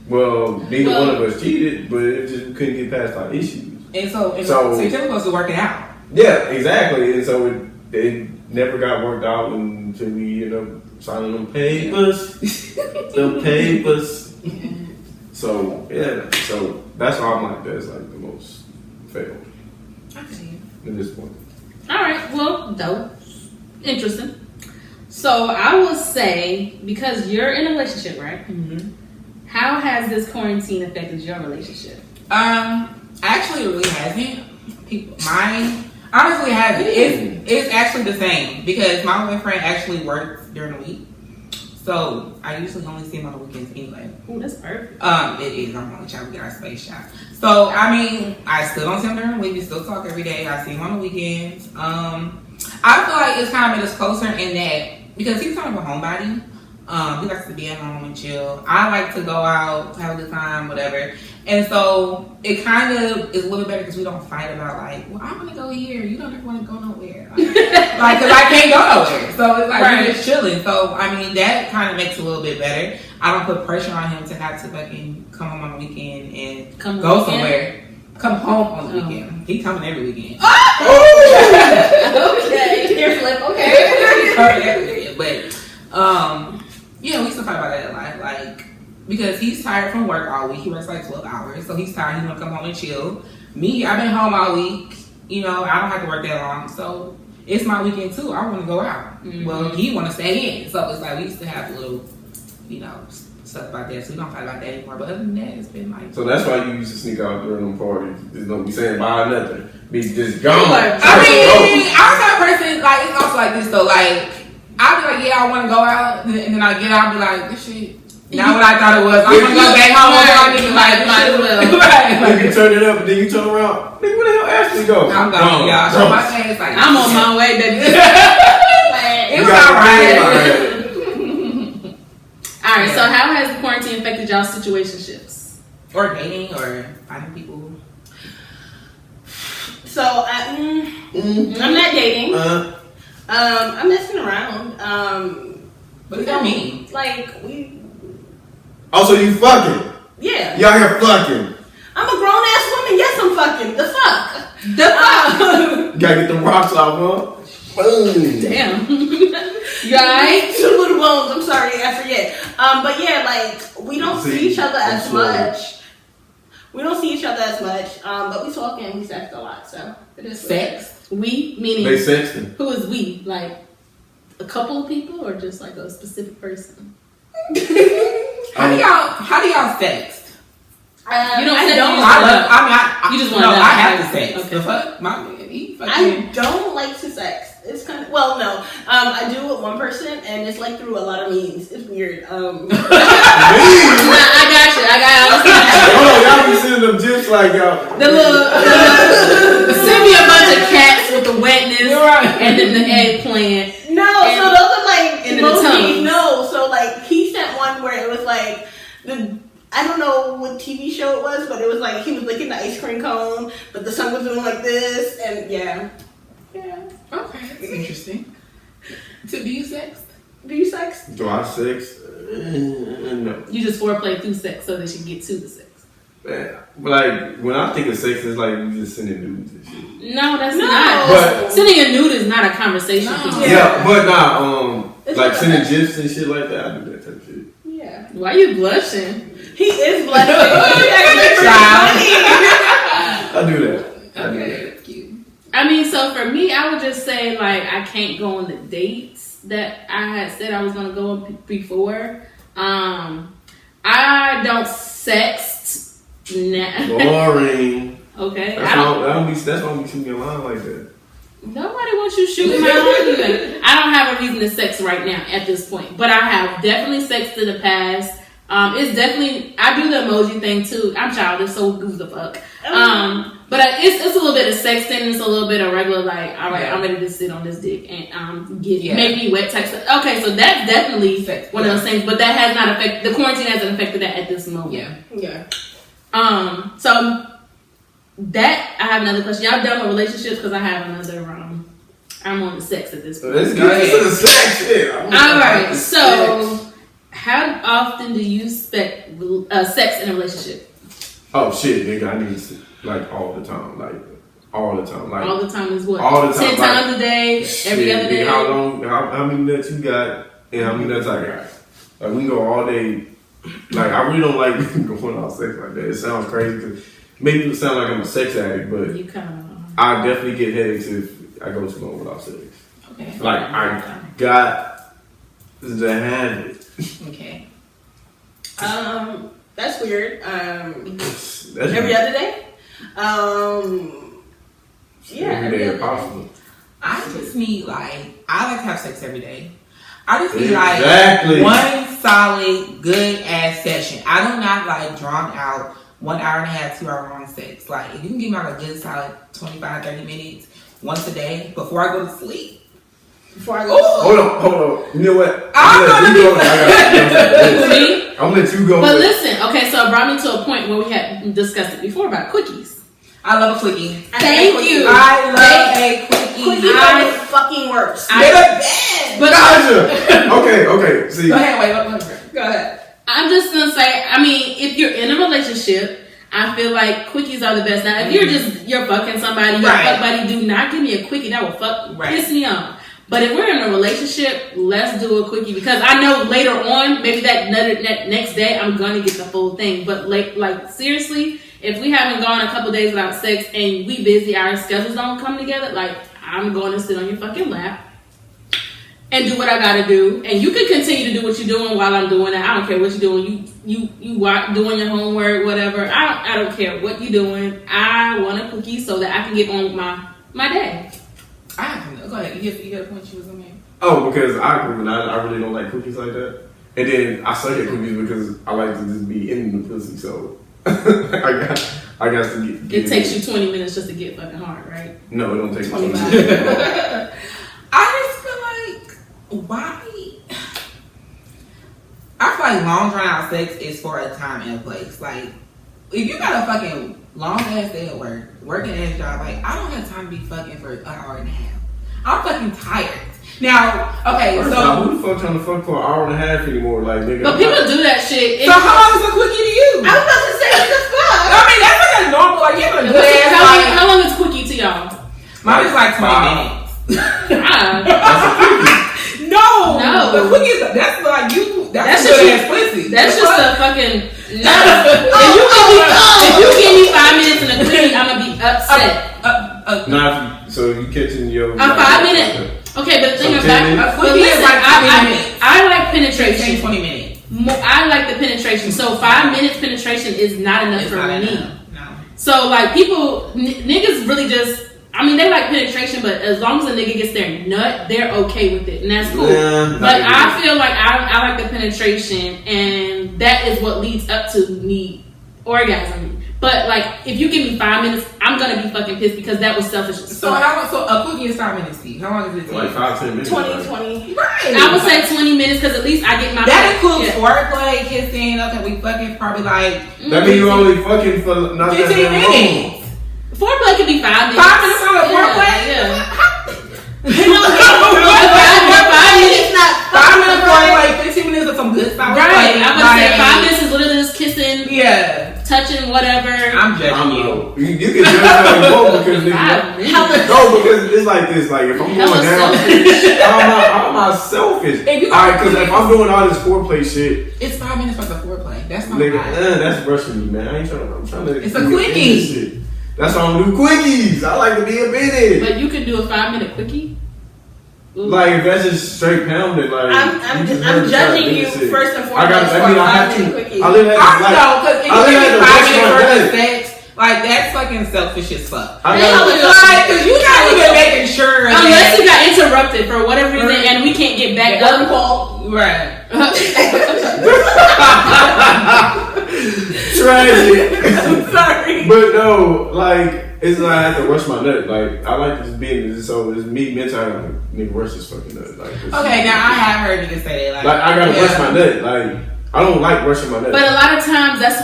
Well, neither one of us cheated, but it just couldn't get past our issues. And so you're supposed to work it out. Yeah, exactly. And so it never got worked out until we ended up signing them papers. Them papers. So yeah, so that's why I'm like that's like the most failed I see. at this point. All right. Well, dope. Interesting. So I will say, because you're in a relationship, right? Mm-hmm. How has this quarantine affected your relationship? Actually, it really hasn't. Mine honestly hasn't. It's actually the same because my boyfriend actually works during the week, so I usually only see him on the weekends anyway. Oh, that's perfect. It is. I'm only trying to get our space shot. So I mean, I still don't see him during the week. We still talk every day. I see him on the weekends. I feel like it's kind of made us closer in that because he's kind of a homebody. He likes to be at home and chill. I like to go out, have a good time, whatever. And so it kind of is a little better because we don't fight about like, well, I want to go here. You don't ever want to go nowhere. Like, because I can't go nowhere. So it's like we're just chilling. So, I mean, that kind of makes it a little bit better. I don't put pressure on him to have to fucking come home on the weekend and go somewhere. Come home on the weekend. He coming every weekend. Okay. Here, flip. Okay. But, yeah, we used to fight about that a lot. Like, because he's tired from work all week. He works like 12 hours. So he's tired. He want to come home and chill. Me, I've been home all week. You know, I don't have to work that long. So it's my weekend too. I want to go out. Mm-hmm. Well, he want to stay in. So it's like we used to have a little, you know, stuff about that. So we don't fight about that anymore. But other than that, it's been like. So that's why you used to sneak out during them parties. Just don't be saying bye or nothing. Be just gone. I mean, I'm the type of person, like, it's also like this though. Like, I'll be like, yeah, I want to go out. And then I get out and be like, this shit. Not what I thought it was. I'm gonna go back home and like, might as well. Right. Like you turn it up and then you turn around. Nigga, where the hell Ashley go? I'm gone, y'all. So my face like I'm on my way, baby. It was alright. Alright, so how has the quarantine affected y'all's situationships? Or dating or finding people? So I'm not dating. I'm messing around. What does that mean? Like we. Oh, so you fucking? Yeah. Y'all here fucking? I'm a grown ass woman. Yes, I'm fucking. The fuck. You gotta get them rocks out, huh? Boom. Damn. You alright? 2 little bones. I'm sorry, I forget. But yeah, like we don't see each other as much. We don't see each other as much. But we talk and we sex a lot. So it is sex. We meaning they sexting. Who is we? Like a couple of people or just like a specific person? How do y'all sex? You don't. You just want to. I have to sex. Okay. The fuck, I don't like to sex. It's kind of no. I do with one person, and it's like through a lot of memes. It's weird. I got you. Y'all be sending them gifs like y'all. The little send me a bunch of cats with the wetness, and then the eggplant. No, so those are like emojis. No, so like he sent one where it was like I don't know what TV show it was, but it was like he was licking the ice cream cone, but the sun was doing like this, and yeah. Okay, that's interesting. So do you sex? Do you sex? Do I sex? No. You just foreplay through sex so that you get to the sex. But like when I think of sex, it's like you just sending nudes and shit. No, that's not. But sending a nude is not a conversation. No. Yeah, but like sending gifs and shit like that. I do that type of shit. Yeah. Why are you blushing? He is blushing. I do that. Okay, that's cute. I mean, so for me, I would just say like I can't go on the dates that I had said I was gonna go on before. I don't sext. Boring. Okay. That's why we shooting your line like that. Nobody wants you shooting my line either. I don't have a reason to sex right now at this point, but I have definitely sexted in the past. It's definitely I do the emoji thing too. I'm childish, so who the fuck. But it's a little bit of sexting. It's a little bit of regular like, all right, I'm ready to sit on this dick and make me wet type stuff. Okay, so that's definitely one of those things. But that has not affected the quarantine hasn't affected that at this moment. Yeah. So that I have another question. Y'all done with relationships? Because I have another. I'm on the sex at this point. Let's get into the sex. Yeah. All right. So How often do you expect sex in a relationship? Oh shit, nigga, I need to, like all the time, like all the time, like All the time is what? all the time, 10 times a day, every other day. How long? How many nuts you got, and how many nuts I got? Like we go all day. Like I really don't like going out sex like that. It sounds crazy because maybe it sound like I'm a sex addict, but You kind of. I definitely get headaches if I go too long without sex. Okay. Like I got to have it. Okay. That's weird. That's Every other day. Yeah. every day other if possible. I just need like I like to have sex every day. I just need Exactly. like one solid good ass session. I do not like drawn out 1 hour and a half, 2 hour long sex. Like if you can give me like a good solid 25, 30 minutes once a day before I go to sleep. Before I go. Hold on. You know what? I'm gonna be- I'm gonna let you go. But listen, okay, so it brought me to a point where we had discussed it before about quickies. I love a quickie. Thank you. I love a quickie. Quickies are the fucking worst. They're the best. But Nyjah. Okay. See, Go ahead, wait. Go ahead. I'm just gonna say, I mean, if you're in a relationship, I feel like quickies are the best. Now, if you're fucking somebody, your Right. fuck buddy, do not give me a quickie. That will piss me off. But if we're in a relationship, let's do a quickie because I know later on, maybe that next day, I'm gonna get the full thing. But like seriously, if we haven't gone a couple days without sex and we busy, our schedules don't come together, like I'm going to sit on your fucking lap and do what I gotta do. And you can continue to do what you're doing while I'm doing it. I don't care what you're doing. You doing your homework, whatever. I don't care what you're doing. I want a quickie so that I can get on with my day. Go ahead. You got a point you was on there. oh, because I really don't like cookies like that. And then I suck at cookies because I like to just be in the pussy. So I got to get It takes you 20 minutes just to get fucking hard, right? No, it don't take 20 25. minutes. I just feel like, why? I feel like long drawn out sex is for a time and a place. Like, if you got a fucking long ass day at work, working ass job, like, I don't have time to be fucking for an hour and a half. I'm fucking tired. Now, okay, First so. off, who the fuck trying to fuck for an hour and a half anymore? Like, nigga. But people do that shit. So how long is a quickie to you? I was about to say, what the fuck? I mean, that's like a normal, like, you have a good ass, like, How long is quickie to y'all? mine is like 20 minutes. That's a quickie. No, No. the quickie is, that's like you, That's that's just good ass pussy. That's The just fuck? a fucking no. If you give me 5 minutes and a quickie, I'm gonna be upset. Nah, so you catching your. I'm 5 minutes. Okay, but the thing So about 10 minutes? but listen, Quickie is like 20 minutes. I like penetration. 20 minutes. I like the penetration. So 5 minutes penetration is not enough It's for not me. enough. No. So like people, niggas really just. I mean, they like penetration, but as long as a nigga gets their nut, they're okay with it, and that's cool. Yeah, but I feel like I like the penetration, and that is what leads up to me orgasming. But like, if you give me 5 minutes, I'm gonna be fucking pissed because that was selfish. So a quickie is 5 minutes, Steve. How long is it? Like 5-10 minutes. 20. Right. I would say 20 minutes because at least I get my. That includes yeah. foreplay, kissing. Okay, we fucking probably like That means you only fucking for not that 15 damn long. minutes. Foreplay could be 5 minutes. 5 minutes on a foreplay. Yeah. 5 It's not 5 minutes foreplay, 15 minutes of some good stuff. Right. I'm gonna say 5 minutes is literally just kissing, Yeah. touching, whatever. I'm judging you. You can judge how you want because nigga. 5 minutes. No, because it's like this. Like if I'm Hella going down, selfish. how am I selfish? If you- Alright, because if I'm doing all this foreplay shit, It's 5 minutes for the foreplay. That's not nigga, bad. that's rushing me, man. I ain't trying to. I'm trying to. It's a get in quickie. this shit. That's why I don't do quickies. I like to be a minute. But you could do a 5 minute quickie. Ooh. Like if that's just straight pounding, like I'm you just never judging tried you this shit. first and I foremost got. for I mean, I 5 have minute to. quickie. I live at I like. know, because if I live you at give the me 5 minutes restaurant worth of day. sex, like that's fucking selfish as fuck. I They got. always- Like, cause you're not even making sure. Unless you got interrupted for whatever reason and we can't get back One up. call. Right. Tragic. I'm sorry. But no, like it's like I have to rush my nut. Like I like to just be in this. So it's me mentally like nigga rush this fucking nut. Like Okay, now I have heard niggas say that. Like I gotta rush my nut. Like I don't like rushing my nut. But a lot of times that's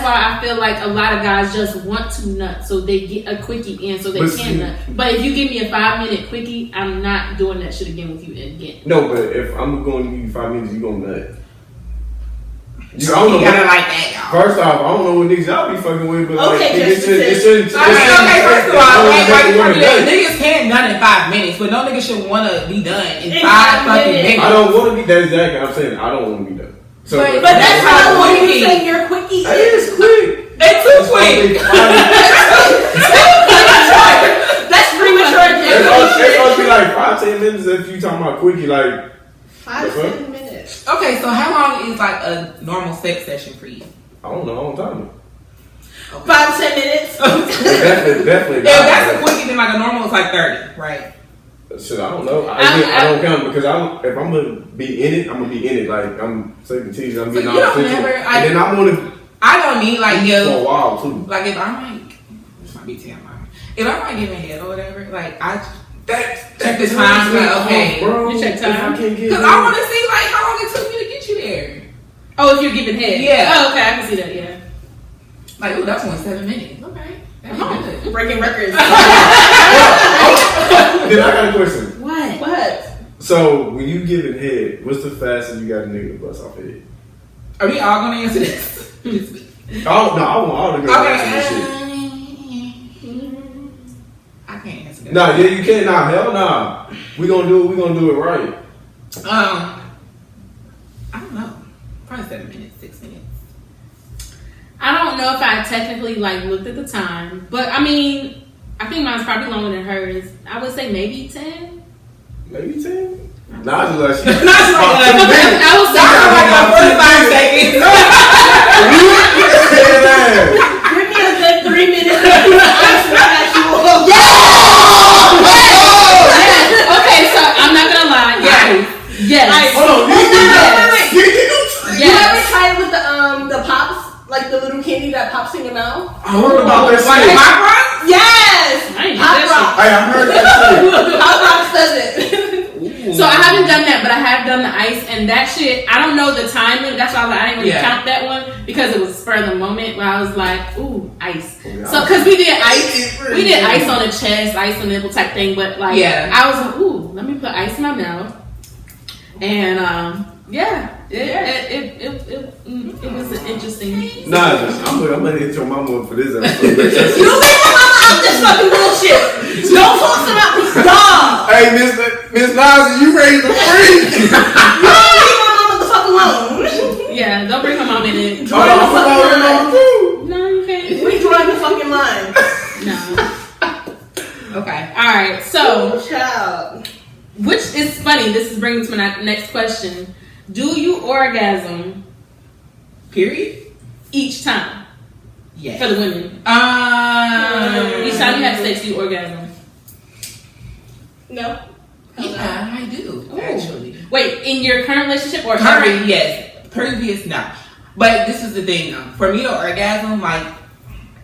why I feel like a lot of guys just want to nut so they get a quickie in so they But can see- nut. But if you give me a 5 minute quickie, I'm not doing that shit again with you again. No, but if I'm going to give you 5 minutes, you gonna nut. I don't know. Gotta like that, y'all. First off, I don't know what niggas y'all be fucking with, but like, Okay, it shouldn't. Okay, first of all, niggas can't done in 5 minutes, but no nigga should wanna be done in 5 fucking minutes. I don't want to be that exactly. I'm saying I don't want to be done. So, but that's how long you say your quickie it is quick. It's too quick. That's premature. It's supposed to be like 5-10 minutes if you talking about quickie, like 5-10 minutes. Okay, so how long is like a normal sex session for you? I don't know. I don't time. 5-10 minutes. Definitely. If that's a quickie, then like a normal is like 30, right? Shit, I don't know. I don't count because if I'm gonna be in it, I'm gonna be in it. Like I'm sucking titties, I'm getting all attention, and then I want to. I don't need like for a while too. Like if I'm like, this might be TMI. If I'm like giving head or whatever, like I check the time. Like okay, bro, you check time because I want to see like how long it took me to get you there. Oh, if you're giving head, yeah. Oh, okay, I can see that. Yeah. Like, ooh, that's only 7 minutes. Okay, that's good. Breaking records. Then I got a question. What? So when you giving head, what's the fastest you got a nigga to bust off head? Are we all gonna answer this? Oh no, I want all the girls to answer this shit. I can't answer that. Nah, yeah, you can't. Nah, hell nah. We gonna do it right. I don't know. Probably 7 minutes, 6 minutes. I don't know if I technically like looked at the time, but I mean, I think mine's probably longer than hers. I would say maybe 10. Maybe 10. Nah, I just like I was like 45 seconds. Give me a good 3 minutes. Okay, so I'm not gonna lie. Yes. Hold on. You ever tried with the pops? Like the little candy that pops in your mouth? I heard about that shit. Pop Rocks? Yes! Pop Rocks. Hey, I heard that shit. Pop Rocks does it. So I haven't done that, but I have done the ice, and that shit, I don't know the timing. That's why I didn't really count that one because it was spur of the moment where I was like, ooh, ice. So because we did ice on the chest, ice on the nipple type thing, but like I was like, ooh, let me put ice in my mouth, and it was an interesting. Nah, I'm gonna hit your mama up for this episode. You leave my mama out this fucking bullshit. Don't talk about this dog. Hey, Miss Nyjah, you ready to freak? You don't leave my mama the fuck alone. Yeah, don't bring her mom in it. Draw the fucking line. No, you can't. We drawing the fucking line. No. Okay. All right. So, child. Which is funny. This is bringing me to my next question. Do you orgasm? Period. Each time. Yes. For the women. Each time you have sex, you orgasm. No. Yeah, I do. Ooh. Actually. Wait, in your current relationship or current? Yes. Previous, no. But this is the thing, though. For me to orgasm, like,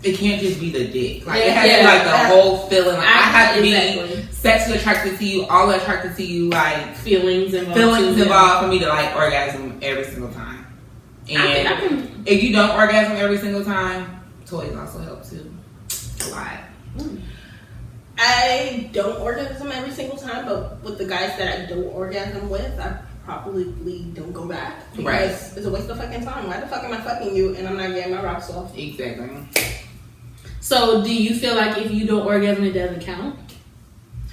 it can't just be the dick. Like, it has to be like the whole feeling. Like, I have to be sexually attracted to you, all attracted to you, like feelings involved for me to like orgasm every single time. And if you don't orgasm every single time, toys also help too. A lot. I don't orgasm every single time, but with the guys that I don't orgasm with, I probably don't go back because it's a waste of fucking time. Why the fuck am I fucking you and I'm not getting my rocks off? Exactly. So, do you feel like if you don't orgasm, it doesn't count?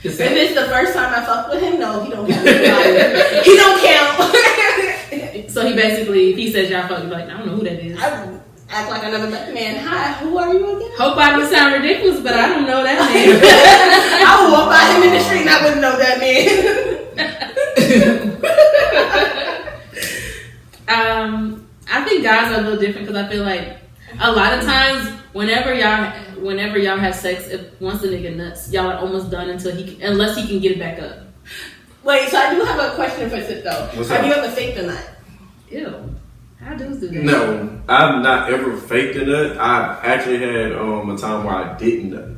If it's the first time I fuck with him, no, he don't count. He don't count. So he basically, if he says y'all fuck, you're like, I don't know who that is. I act like I never met the man. Hi, who are you again? Hope I don't sound ridiculous, but I don't know that man. I would walk by him in the street and I wouldn't know that man. I think guys are a little different because I feel like a lot of times whenever y'all have sex, if once the nigga nuts, y'all are almost done unless he can get it back up. Wait, so I do have a question for Sip though. Have you ever faked a nut? Ew. How dudes do that? No, I've not ever faked a nut. I've actually had a time where I didn't nut.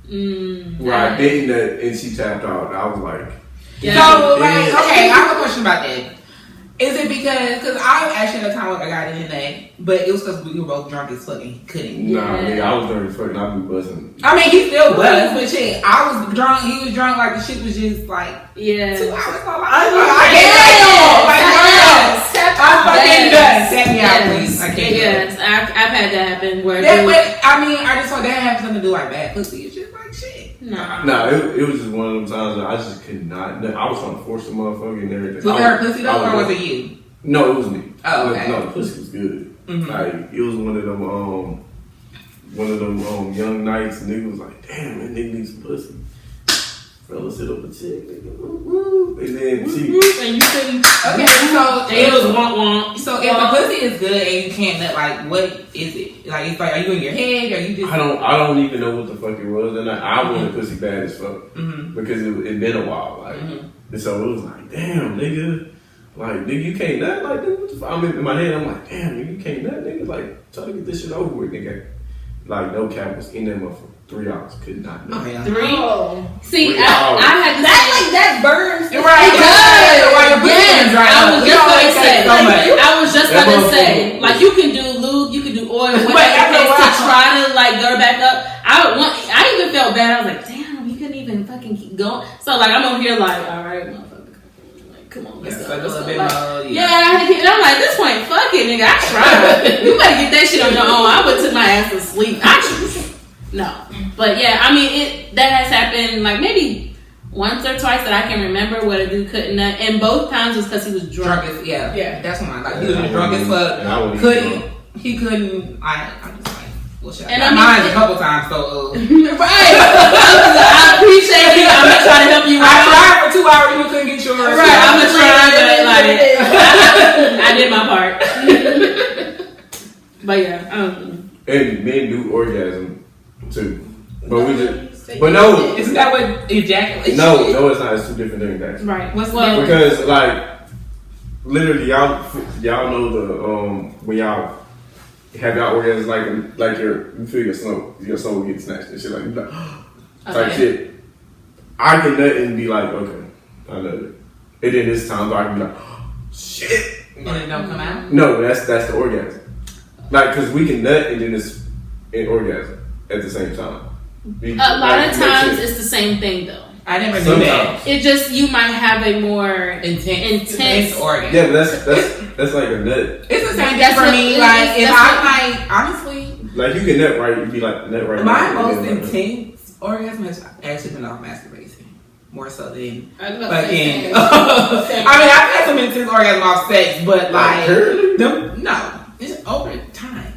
I didn't nut and she tapped out. I was like, okay, I have a question about that. Is it because I actually had a time when I got in there, but it was because we were both drunk as fuck and he couldn't. Nah, nigga, I was drunk as fuck and I be busting. I mean, he still was, but shit, I was drunk, he was drunk, like the shit was just like 2 hours. I can't. I'm fucking done. Set me out, Yes. please. I can't. Yes, I've had that happen where That, but I mean, I just thought that had something to do like bad pussy. It's just like shit. no. It was just one of them times that I just could not. I was trying to force the motherfucker and everything. Was it her pussy though, or was it you? No, it was me. Oh, okay. No, the pussy was good. Mm-hmm. Like it was one of them young nights, and nigga was like, "Damn, man, nigga needs some pussy." Fella sit up a chick, nigga, woo, woo. And then she, And you couldn't. Okay, so It was womp. So if the pussy is good and you can't nut, like what is it? Like it's like, are you in your head or you just? I don't even know what the fuck it was, and I wanted pussy bad as fuck because it been a while, like, and so it was like, damn, nigga, like, nigga, you can't nut, like, nigga, what the fuck? I'm in my head, I'm like, damn, nigga, you can't nut, nigga, like, try to get this shit over with, nigga. Like, no cap was in that motherfucker. 3 hours, could not nut. Oh, yeah. 3. Oh. See, 3 I hours. had to That burns. Right. It does. While your pussy Yes, is dry I up. was You just know, gonna it say. takes so much. I was just That gonna say, motherfucker- like, you can do lube, you can do oil, whatever But it after a takes to while- try to like go back up. I even felt bad. I was like, damn, you couldn't even fucking keep going. So like, I'm over here like, all right, motherfucker, like, come on, let's Yeah, go. so Let's a go. bit Like, more, yeah, I had to get, and I'm like, this point, fuck it, nigga. I tried. You better get that shit on your own. I would took my ass to sleep. No, but yeah, I mean, that has happened like maybe once or twice that I can remember where a dude couldn't nut, and both times was because he was drunk. Drunk as Yeah. That's when I like Yeah, he was I drunk as wouldn't- and I fuck. wouldn't Couldn't drunk. he couldn't I'm just like, well shit. And I I mean, mine a couple times, so Right. I appreciate it. I'm gonna try to help you I out. tried for 2 hours, you couldn't get yours. Right, I'm gonna try, but like I did my part. But yeah, And men do orgasm too, but we just, but no, Isn't that what ejaculation no, is? it's not. It's 2 different things, actually. right. What's Well, Because like literally y'all know the when y'all have y'all orgasms like you feel your soul get snatched and shit like that. Type Okay. shit. I can nut and be like, okay, I love it. And then this time I can be like, shit. And it don't come out? No, that's the orgasm. Like, cause we can nut and then it's an orgasm at the same time. a lot of times it's the same thing though. I never knew that. Sometimes. It just you might have a more Intense orgasm. Yeah, but that's like a nut. It's the same thing That's for what- me. it Like is- if that's I'm like honestly, Like you can nut right, you be like nut right. my now, most and then, like, intense orgasm has actually been off masturbation. More so than I was about to fucking. say, I mean, I've had some intense orgasm off sex, but like curly? no, it's over time.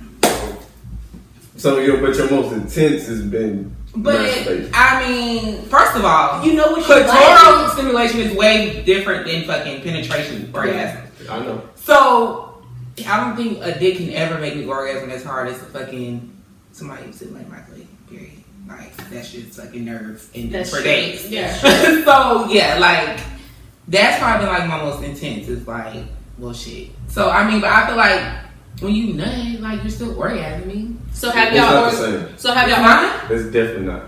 So your most intense has been But masturbation. I mean, first of all, You know what you clitoral stimulation is way different than fucking penetration orgasm. I know. So I don't think a dick can ever make me orgasm as hard as a fucking somebody who's sitting like my leg. Period. Like that shit's fucking nerve and That's for true. days. Yeah. So yeah, like that's probably been like my most intense. Is like, well, shit. So I mean, but I feel like when you nut, like you're still orgasming. So have It's not the y'all? same. So have y'all? Not? It's definitely not.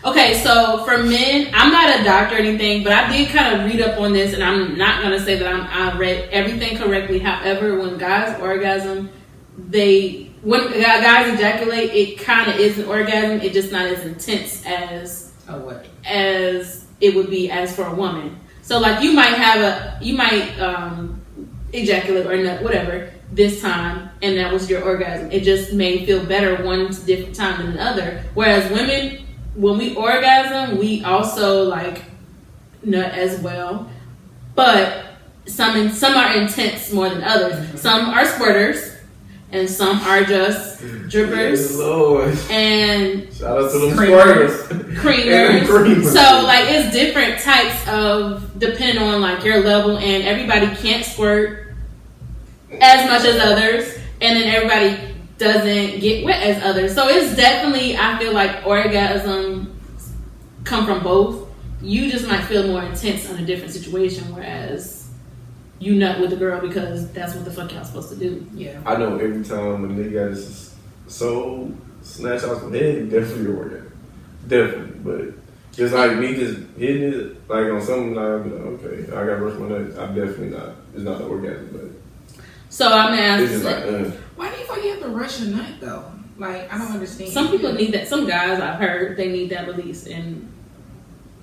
Okay, so for men, I'm not a doctor or anything, but I did kind of read up on this, and I'm not gonna say that I read everything correctly. However, when guys orgasm, when guys ejaculate, it kind of is an orgasm. It's just not as intense as What? as it would be as for a woman. So like you might ejaculate or nut, whatever, this time, and that was your orgasm. It just may feel better one different time than the other. Whereas women, when we orgasm, we also like nut as well, but some are intense more than others. Mm-hmm. Some are squirters, and some are just drippers. Yes, Lord. And Shout out to them Screamers. squirters. creamers. Creamers. So like it's different types of depending on like your level, and everybody can't squirt as much as others, and then everybody doesn't get wet as others. So it's definitely, I feel like orgasm come from both. You just might feel more intense in a different situation, whereas you nut with a girl because that's what the fuck y'all supposed to do. Yeah. I know every time when a nigga got his soul snatched out some head, he definitely a orgasm. Definitely. But just like me just hitting it, like on something, I'll be like, okay, I got to rush my nuts. I'm definitely not. It's not an orgasm, but So I'm gonna it's just ask. like, Why do you feel you have to rush a nut though? Like I don't understand. Some people need that. Some guys I've heard they need that release, and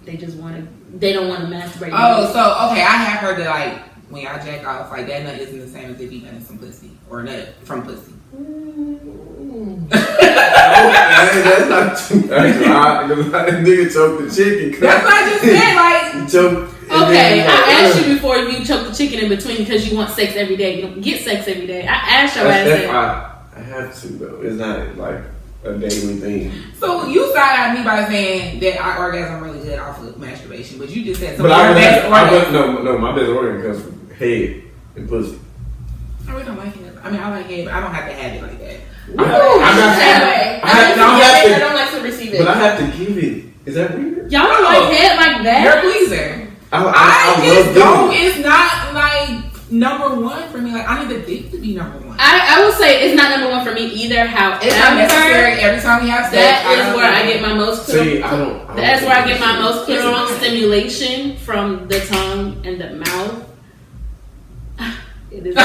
they just want to. They don't want to masturbate. Oh, so okay, I have heard that like when y'all jack off, like that nut isn't the same as if you nut some pussy or nut from pussy. That's not too much. Nigga choked the chicken. That's what I just said. Like, okay, I asked you before you choke the chicken in between because you want sex every day. You don't get sex every day. I asked your ass that. I have to though. It's not like a daily thing. So you started at me by saying that I orgasm really good off of masturbation, but you just said But my best organ comes from head and pussy. I really don't like it. I mean, I like head, but I don't have to have it like that. I don't like to receive it. But I have to give it. Is that weird? Y'all don't like head like that? You're a pleaser. I just don't. It's not like number one for me. Like I need the dick to be number one. I will say it's not number one for me either. However, it's not necessary every time we have sex. That is where I get my most. That's where I get my most clitoral stimulation from the tongue and the mouth. It is.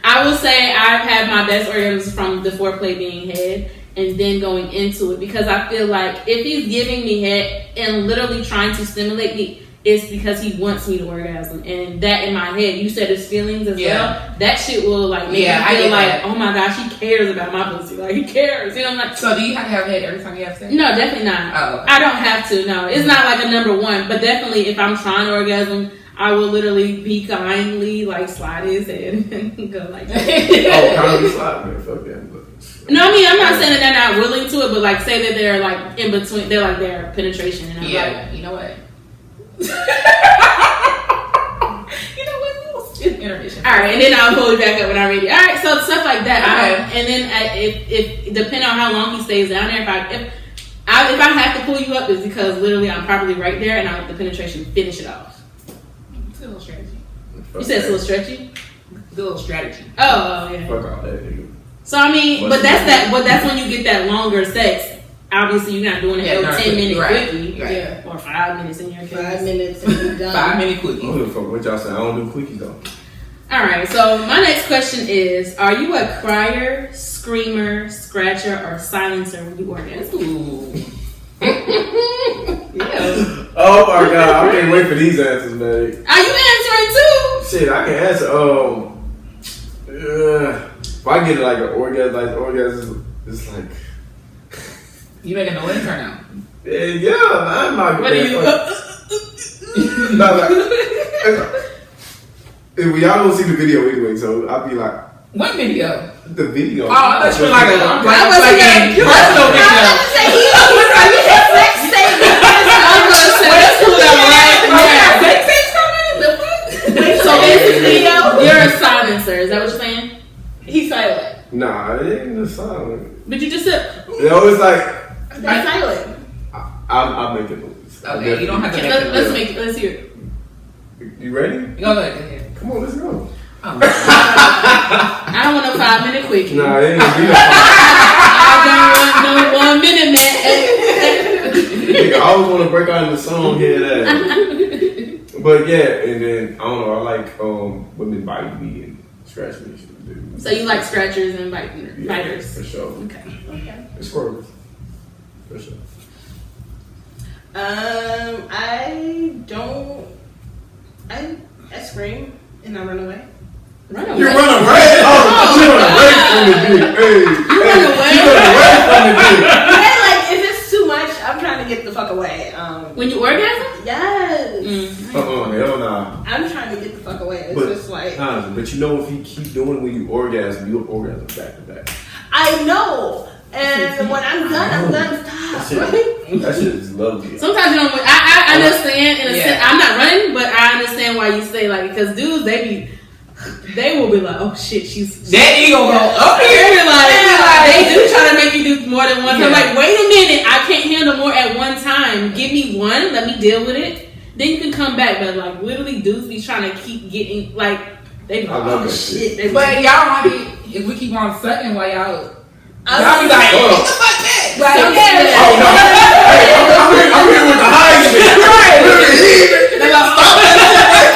I will say I've had my best orgasms from the foreplay being head and then going into it because I feel like if he's giving me head and literally trying to stimulate me, it's because he wants me to orgasm. And that in my head, you said his feelings as well. That shit will like make me feel like, oh my gosh, he cares about my pussy. Like he cares. You know, I'm like. So do you have to have head every time you have sex? No, definitely not. Oh, okay. I don't have to. No, it's not like a number one. But definitely, if I'm trying to orgasm, I will literally be kindly like slide his head and go like that. Kindly slide, man. Fuck that. No, I mean I'm not saying that they're not willing to it, but like say that they're like in between, they're like their penetration. And I'm like, you know what? Intermission. All right, and then I'll pull it back up when I'm ready. All right, so stuff like that. And then if depending on how long he stays down there, if I have to pull you up, it's because literally I'm probably right there, and I let the penetration finish it off. It's a little strategy. You said it's a little stretchy. It's a little strategy. Oh yeah. Fuck all that, nigga. So I mean, but that's when you get that longer sex. Obviously, you're not doing it 10 minutes quickie, or 5 minutes in your case. 5 minutes and you're done. 5 minute quickie. I don't give a fuck what y'all say. I don't do quickies though. All right. So my next question is: are you a crier, screamer, scratcher, or silencer when you orgasm? Yeah. Oh my god! I can't wait for these answers, man. Are you answering too? Shit, I can answer. If I get like an orgasm, it's like. You make a noise or no? Yeah, I'm not. What do you? Y'all don't see the video anyway, so I'll be like. What video? The video. Oh, I thought you were like a fucking personal video. So basically, you're a silencer. Is that what you're saying? He's silent. Nah, it ain't silent. But you just said. They always like. That's silent. I'll make it noise. Okay, you don't have to make it. Let's hear it. You ready? Go ahead. Come on, let's go. I don't want no 5 minute quickie. Nah, it ain't gonna be I don't want no 1 minute, man. Nigga, I always want to break out in the song here and that. But yeah, and then I don't know. I like women bite me and scratch me. So you like scratchers and biters? For sure. Okay. It's squirrels. For sure. I scream and I run away. Run away. You run away? Oh, you run away from the dick. Hey, you run away from the dick. Yeah, like if it's too much, I'm trying to get the fuck away. When you orgasm? Yes. Hell nah. I'm trying to get the fuck away. It's just like. But you know, if you keep doing when you orgasm, you'll orgasm back to back. I know. And when I'm done, stop. That shit is lovely. Sometimes you don't. I understand in a sense. I'm not running, but I understand why you say like because dudes they will be like, oh shit, she's that ego go up here. They do try to make you do more than one time. Like, wait a minute, I can't handle more at one time. Give me one, let me deal with it. Then you can come back. But like literally, dudes be trying to keep getting like they. I love that shit. But y'all might be if we keep on sucking while y'all. I'll be like, what the fuck that? Like, I'm here with the high shit. They're like,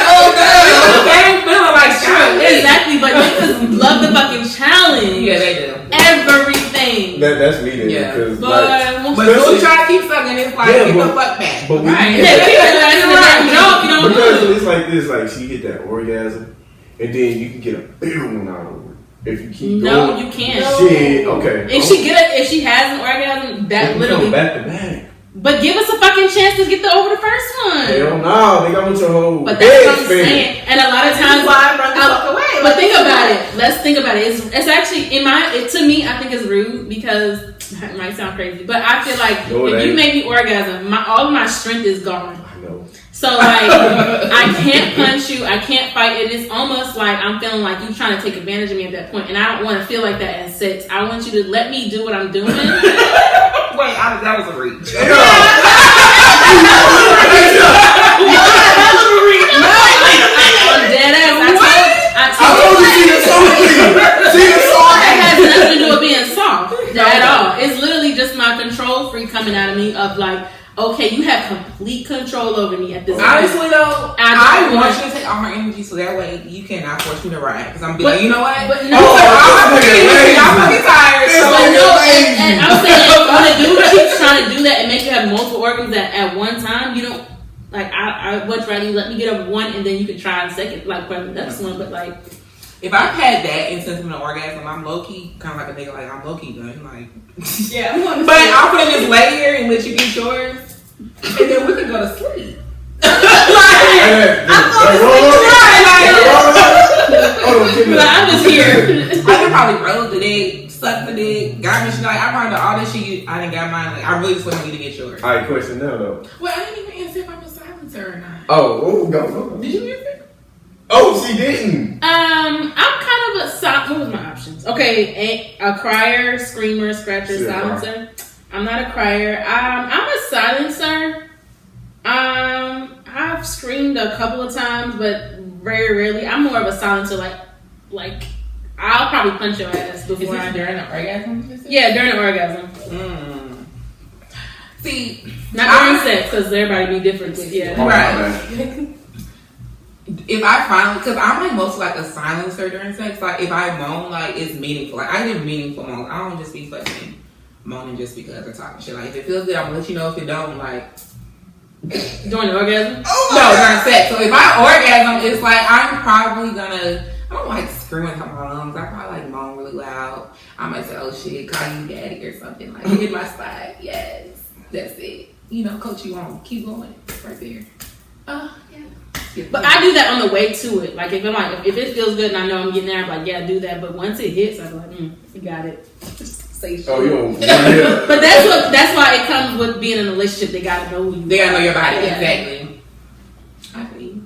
oh god. They ain't feeling like shit. Exactly, but niggas love the fucking challenge. Yeah, they do. Everything. That's me then. Yeah. But when you try to keep sucking, it's like, get the fuck back. But right. Because it's like this, like she hit that orgasm, and then you can get a bigger one out of it if you keep No, going. you can't. Shit, okay. If she has an orgasm, that literally back to back. But give us a fucking chance to get over the first one. Hell no, they got your whole. But that's what I'm saying. And a lot of times, why I run the fuck away. But think about it. Let's think about it. It's actually to me, I think it's rude because it might sound crazy, but I feel like if you make me orgasm, all of my strength is gone. I know. So like, I can't punch you, I can't fight. It is almost like I'm feeling like you trying to take advantage of me at that point, and I don't want to feel like that in sex. I want you to let me do what I'm doing. Wait, that was a reach. I'm dead ass. I told you see the song. It has nothing to do with being soft at all. It's literally just my control freak coming out of me of like, okay, you have complete control over me at this point. Honestly though, I want you to take all my energy so that way you cannot force me to ride. Because I'm like, you know what? But no, I'm fucking tired. And I'm saying when a dude keeps trying to do that and make you have multiple organs at one time, you don't like. I much rather you let me get up one and then you can try a second, like for the next one. But like, if I've had that instance of an orgasm, I'm low key kind of like a nigga. Like I'm low key done. Like yeah, but I'm gonna just lay here and let you get yours, and then we can go to sleep. I'm just here. I could probably roll the dick, suck the dick, got me shit. Like I probably do all this shit. I didn't got mine. Like I really just want you to get yours. All right, question now though. Well, I didn't even answer if I'm a silencer or not. Oh, go. Did you answer? Oh, she didn't. I'm kind of a what was my options? Okay, a crier, screamer, scratcher, silencer. I'm not a crier. I'm a silencer. I've screamed a couple of times, but very rarely. I'm more of a silencer. Like I'll probably punch your ass before during the orgasm. Yeah, during the orgasm. See, not during sex because everybody be different. But yeah, right. If I finally, because I'm like mostly like a silencer during sex. Like if I moan, like it's meaningful. Like I get meaningful moan. I don't just be fucking moaning just because I'm talking shit. Like if it feels good, I'm gonna let you know. If it don't, like during the orgasm. During sex. So if I orgasm, it's like I'm probably gonna. I don't like screaming out my lungs. I probably like moan really loud. I might say, "Oh shit, call you daddy" or something. Like hit my spine. Yes, that's it. You know, coach you on. Keep going. Right there. Yeah. But I do that on the way to it. Like if it feels good and I know I'm getting there, I'm like, yeah, do that. But once it hits, I'm like, you got it. Say shit. Oh, you don't. Yeah. But that's why it comes with being in a relationship. They gotta know who you. They gotta know your body. Yeah. Exactly. I agree.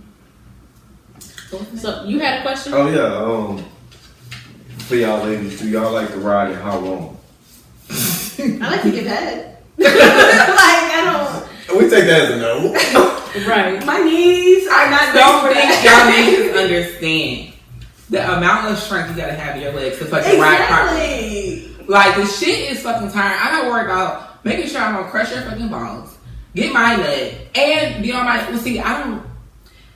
So you had a question? Oh yeah. For y'all ladies, do y'all like to ride and how long? I like to give head. Like I don't. We take that as a no. Right. My knees are not. Don't think y'all niggas understand the amount of strength you gotta have in your legs to fucking ride properly. Like the shit is fucking tiring. I gotta worry about making sure I'm gonna crush your fucking balls, get my nut, and be on my. Well, see, I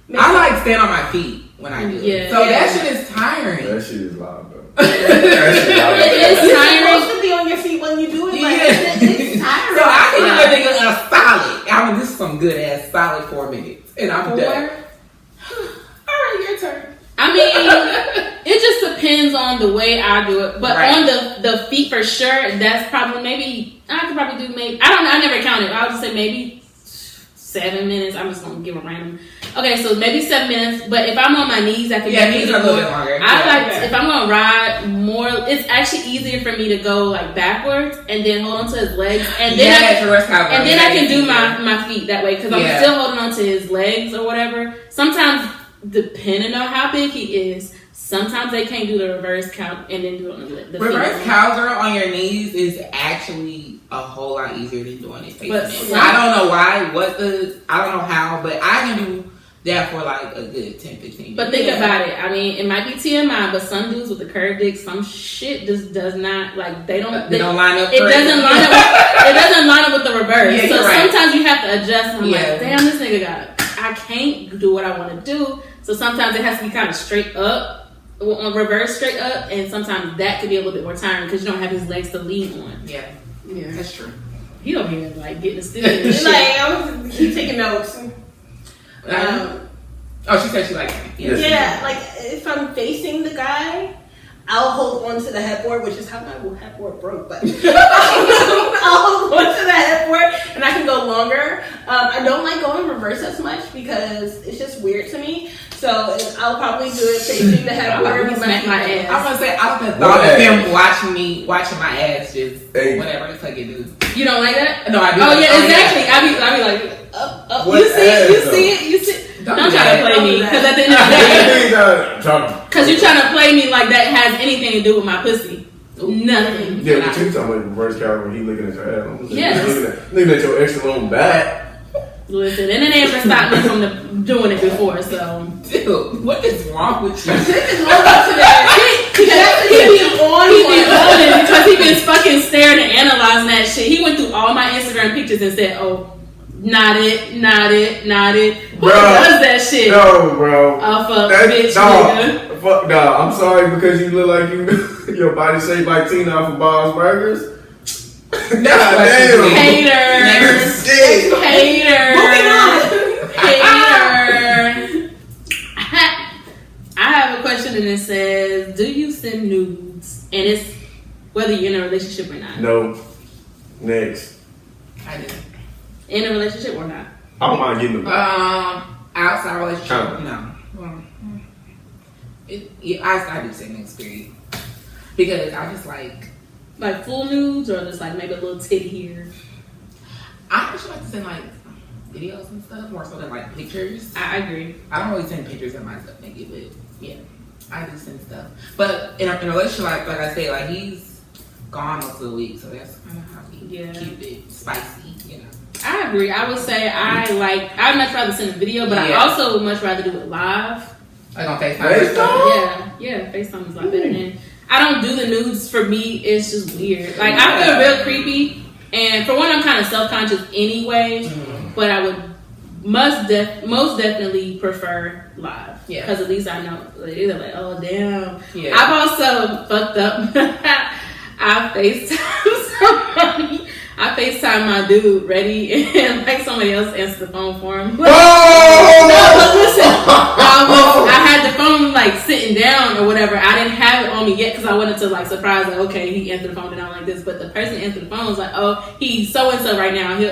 like stand on my feet when I do it. So that shit is tiring. That shit is loud though. It is tiring. You're supposed to be on your feet when you do it. Like, it's tiring. So I can give a nigga a solid. This is some good ass solid 4 minutes, and I'm done. All right, your turn. I mean, it just depends on the way I do it. But on the feet for sure, that's probably maybe I could probably do maybe I don't know. I never counted. I'll just say maybe 7 minutes. I'm just gonna give a random. Okay, so maybe 7 minutes. But if I'm on my knees, I can knees are a little bit longer. If I'm gonna ride more, it's actually easier for me to go like backwards and then hold on to his legs, and then I can do my feet that way because I'm still holding on to his legs or whatever. Sometimes, depending on how big he is, sometimes they can't do the reverse count and then do it on the reverse feet. cowgirl on your knees is actually a whole lot easier than doing it facing. I don't know why. I don't know how, but I can do that for like a good 10-15 minutes. But think about it. I mean, it might be TMI, but some dudes with the curved dick, some shit just does not like they don't line up. It doesn't line up with the reverse. Yeah, so sometimes you have to adjust. And I'm like, damn, this nigga I can't do what I want to do. So sometimes it has to be kind of straight up, on reverse straight up, and sometimes that could be a little bit more tiring because you don't have his legs to lean on. Yeah, that's true. He over here like getting the studio. Like I was keep taking notes. Oh, she said she liked it. Yeah, like if I'm facing the guy, I'll hold on to the headboard, which is how my headboard broke, but I'll hold on to the headboard and I can go longer. I don't like going reverse as much because it's just weird to me. So I'll probably do it facing the headboard. He smacked my ass. I was gonna say, I would have thought of him watching my ass just whatever the fuck it do. You don't like that? No, I do. Oh yeah, exactly. I be like, up. You see it. Don't try to play me, because at the end of the day, because you're trying to play me like that has anything to do with my pussy. Nothing. Yeah, but you talking about reverse camera when he looking at your ass. Yes. Looking at your extra long back. Listen, and it never stopped me from doing it before, so. Dude, what is wrong with you? He be on it because he been fucking staring and analyzing that shit. He went through all my Instagram pictures and said, oh, not it. Who does that shit? No, bro. Oh, fuck, bitch, nigga. Fuck, no. I'm sorry because you look like your body shaped like Tina off of Bob's Burgers. Haters. I have a question and it says, do you send nudes? And it's whether you're in a relationship or not. No. Next. I do. In a relationship or not? I don't mind getting them. Outside relationship, no. I do send nudes, period. Because I just like full nudes or just like maybe a little titty here? I actually like to send like videos and stuff more so than like pictures. I agree. I don't really send pictures of myself naked, but yeah, I do send stuff. But in a relationship, like I say, like he's gone most of the week, so that's kind of how we keep it spicy, you know. I agree. I would say I'd much rather send a video, but I also would much rather do it live. Like on FaceTime? Yeah, FaceTime is a lot better than. I don't do the nudes. For me, it's just weird. Like I feel real creepy, and for one, I'm kind of self-conscious anyway. But I would most definitely prefer live. Yeah, because at least I know they're like, oh damn. Yeah. I've also fucked up. I FaceTime my dude ready and like somebody else answered the phone for him. No, but listen, I had the phone like sitting down or whatever. I didn't have it on me yet because I wanted to like surprise like, okay, he answered the phone and I'm like this, but the person answered the phone was like, oh, he's so and so right now. And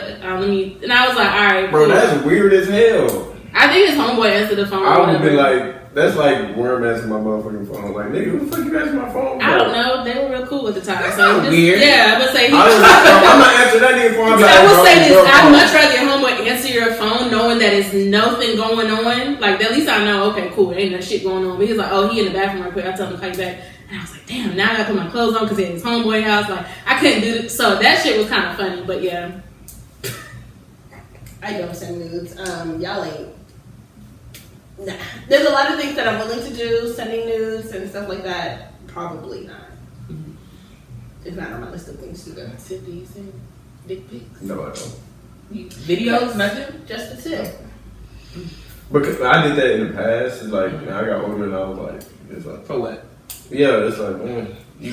I was like, all right, bro, that's weird as hell. I think his homeboy answered the phone. I would have been like, that's like worm answering my motherfucking phone. Like, nigga, who the fuck you answering my phone for? I don't know. They were real cool at the time. That's so just, weird. Yeah, I would say. I'm not answering that nigga phone. I would say this. I'd much rather your homeboy answer your phone knowing that it's nothing going on. Like, at least I know, okay, cool, there ain't no shit going on. But he's like, oh, he in the bathroom right quick. I tell him to call you back. And I was like, damn, now I gotta put my clothes on because he's at his homeboy house. Like, I couldn't do it. So that shit was kind of funny. But yeah. I don't send nudes. Y'all ain't. Nah. There's a lot of things that I'm willing to do, sending nudes and stuff like that. Probably not. Mm-hmm. It's not on my list of things to do. Do you send dick pics? No, I don't. Videos, nothing? Just the tip. Because I did that in the past. It's like, I got older and I was like, it's like, for what? Yeah, it's like,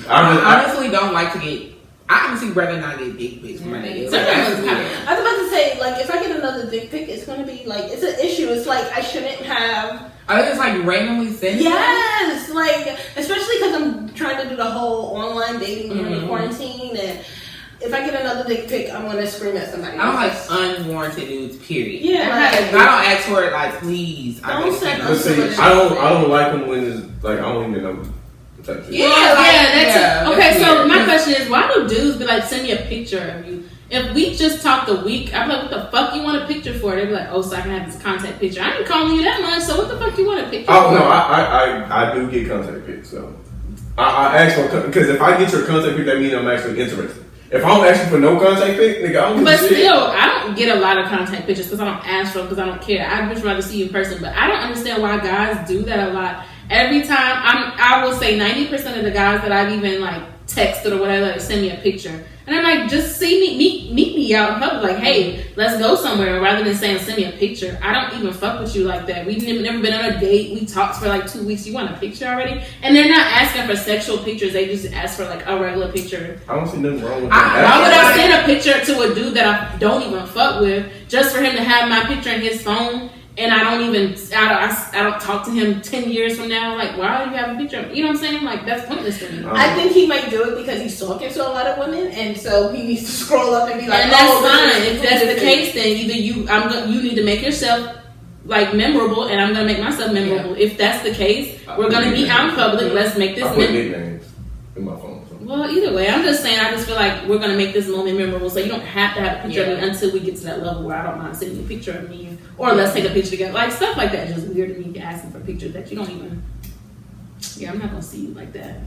I honestly don't like to get. I honestly rather not get dick pics from my niggas. I was about to say, like, if I get another dick pic, it's gonna be like, it's an issue. It's like I shouldn't have. I just like randomly send. Yes, like especially because I'm trying to do the whole online dating during quarantine, and if I get another dick pic, I'm gonna scream at somebody. I don't like unwarranted nudes. Period. Yeah, like, I don't ask for it. Like, please. Don't send I don't like them when it's like I don't even know. Okay, so my question is, why do dudes be like, send me a picture of you? If we just talked a week, I'm like, what the fuck you want a picture for? They'd be like, oh, so I can have this contact picture. I ain't calling you that much, so what the fuck you want a picture for? Oh, no, I do get contact pics, so. I ask for, because if I get your contact pic, that means I'm actually interested. If I don't ask you for no contact pic, nigga, I don't give a shit. But still, I don't get a lot of contact pictures because I don't ask for them because I don't care. I'd much rather see you in person, but I don't understand why guys do that a lot. Every time, I will say 90% of the guys that I've even like texted or whatever, like, send me a picture. And I'm like, just see me, meet me out in public. Like, hey, let's go somewhere. Rather than saying, send me a picture. I don't even fuck with you like that. We've never been on a date. We talked for like 2 weeks. You want a picture already? And they're not asking for sexual pictures. They just ask for like a regular picture. I don't see nothing wrong with that. Why would I send a picture to a dude that I don't even fuck with just for him to have my picture in his phone and I don't talk to him 10 years from now. Like, why do you have a picture of me? You know what I'm saying? Like, that's pointless to me. I think he might do it because he's talking to a lot of women, and so he needs to scroll up and be like, and that's fine. If that's the case, then either you need to make yourself like memorable, and I'm gonna make myself memorable. If that's the case, we're gonna be out in public. Let's make this. I put nicknames in my phone. So. Well, either way, I'm just saying. I just feel like we're gonna make this moment memorable. So you don't have to have a picture of me until we get to that level where I don't mind sending you a picture of me, or let's take a picture together. Like stuff like that is just weird to me. Asking for pictures that you don't even. Yeah, I'm not gonna see you like that.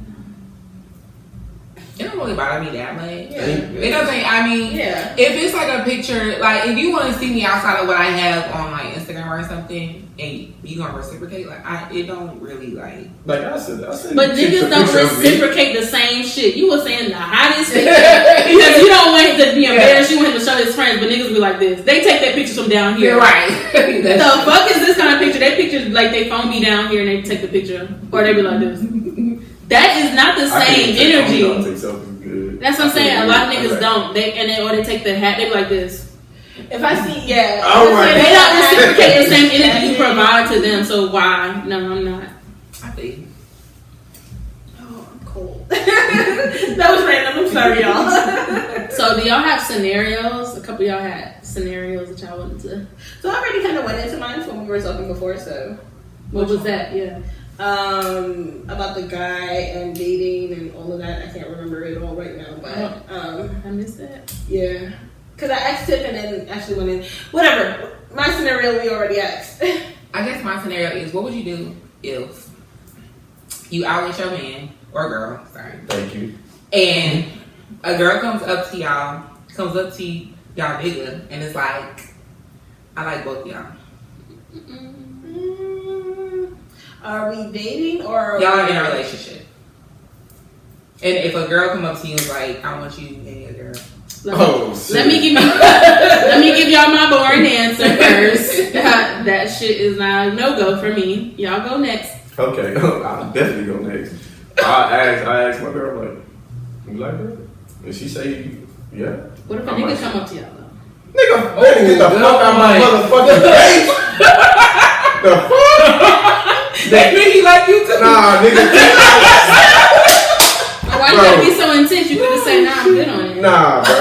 It don't really bother me that much. Yeah. It doesn't. I mean, if it's like a picture, like if you want to see me outside of what I have on like Instagram or something, and you gonna reciprocate, like it don't really like. Like I said. But niggas don't reciprocate the same shit. You were saying the hottest picture because you don't want it to be embarrassed. You want him to show his friends, but niggas be like this. They take their pictures from down here. You're right. The fuck is this kind of picture? They pictures like they phone me down here and they take the picture, or they be like this. That is not the same energy. That's what I'm saying. A lot of niggas don't. They take the hat. They be like this. If I see, they don't reciprocate the same energy you provide to them. So why? No, I'm not. I think. Oh, I'm cold. That was random. I'm sorry, y'all. So do y'all have scenarios? A couple of y'all had scenarios that y'all wanted to. So I already kind of went into mine when we were talking before. So what was that? Yeah. About the guy and dating and all of that. I can't remember it all right now, but I missed that. Yeah, because I asked Tiff and then Ashley went in. Whatever. My scenario we already asked. I guess my scenario is: what would you do if you out with your man or girl? Sorry. Thank you. And a girl comes up to y'all nigga, and it's like, I like both of y'all. Are we dating or y'all are in a relationship? And if a girl come up to you and is like, I want you and your girl. Let me give y'all my boring answer first. That shit is not a no-go for me. Y'all go next. Okay, I'll definitely go next. I asked my girl, like, you like her? And she say, yeah. What if a nigga come up to y'all though? Nigga, get the fuck out my motherfucking face! The fuck? That nigga like you too? Nah, nigga. Why you gotta be so intense? You could have said, nah, I'm good on it. Nah, bro.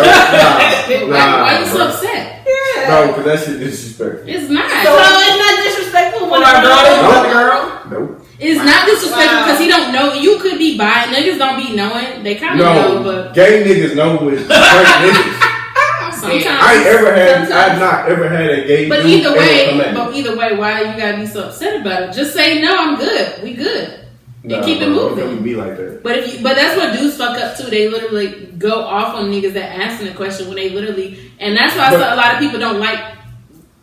Why you so upset? Yeah. Bro, because that shit disrespectful. It's not. So it's not disrespectful when our girl is with the girl? Nope. It's not disrespectful because he don't know. You could be buying. Niggas don't be knowing. They kind of know, but gay niggas know with straight niggas. Sometimes I've not ever had a gay but dude either way, why you gotta be so upset about it? Just say no, I'm good. We good. And keep it moving. Don't be like that. But that's what dudes fuck up too. They literally go off on niggas that asking the question when they literally, and that's why a lot of people don't like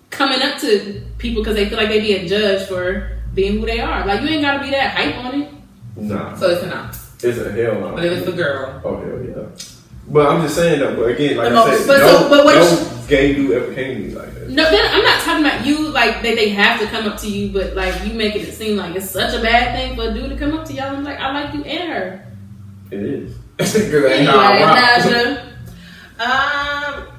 coming up to people because they feel like they being judged for being who they are. Like you ain't gotta be that hype on it. Nah. So it's a no. It's a hell no. But if it's the girl. Oh hell yeah. But I'm just saying though, but again, like I said, no gay dude ever came to me like that. No, I'm not talking about you like that they have to come up to you, but like you making it seem like it's such a bad thing for a dude to come up to y'all and be like, I like you and her. It is. Anyway, Nyjah.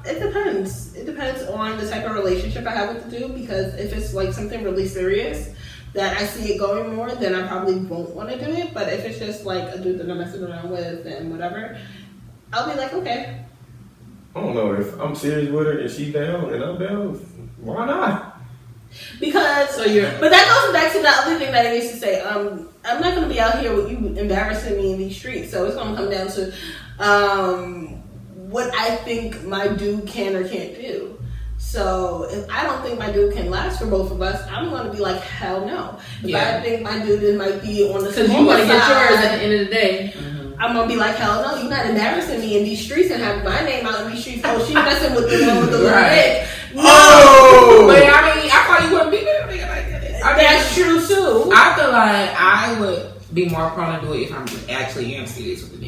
It depends. It depends on the type of relationship I have with the dude because if it's like something really serious that I see it going more, then I probably won't want to do it. But if it's just like a dude that I'm messing around with and whatever, I'll be like, okay. I don't know if I'm serious with her and she's down and I'm down. Why not? Because but that goes back to the other thing that I used to say. I'm not gonna be out here with you embarrassing me in these streets. So it's gonna come down to what I think my dude can or can't do. So if I don't think my dude can last for both of us, I'm gonna be like, hell no. If I think my dude might be on the because you want to get yours at the end of the day. I'm gonna be like, hell no, you're not embarrassing me in these streets and have my name out in these streets. Oh, she messing with the one with the little dick. No. Oh! But I mean, I thought you wouldn't be there. That's true too. I feel like I would be more prone to do it if I'm actually am serious with the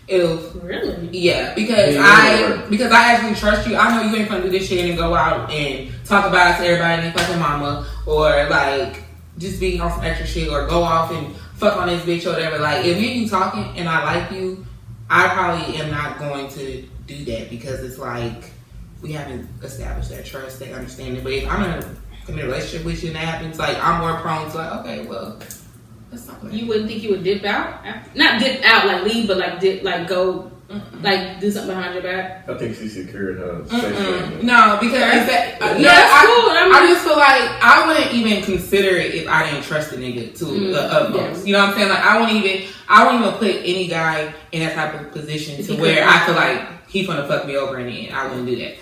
nigga. Really? Yeah, because I actually trust you. I know you ain't gonna do this shit and go out and talk about it to everybody and fucking mama or like just be on some extra shit or go off and fuck on this bitch or whatever. Like if me and you talking and I like you, I probably am not going to do that because it's like we haven't established that trust, that understanding. But if I'm in a in a relationship with you and that happens, like, I'm more prone to, like, okay, well, let's not play. You wouldn't think you would dip out? Not dip out, like leave, but like dip, like go, like do something behind your back? I think she secured her sexually. No, because that's cool. I just feel like I wouldn't even consider it if I didn't trust the nigga to the utmost. You know what I'm saying? Like, I wouldn't even put any guy in that type of position to where I feel like he's gonna fuck me over in the end. I wouldn't do that.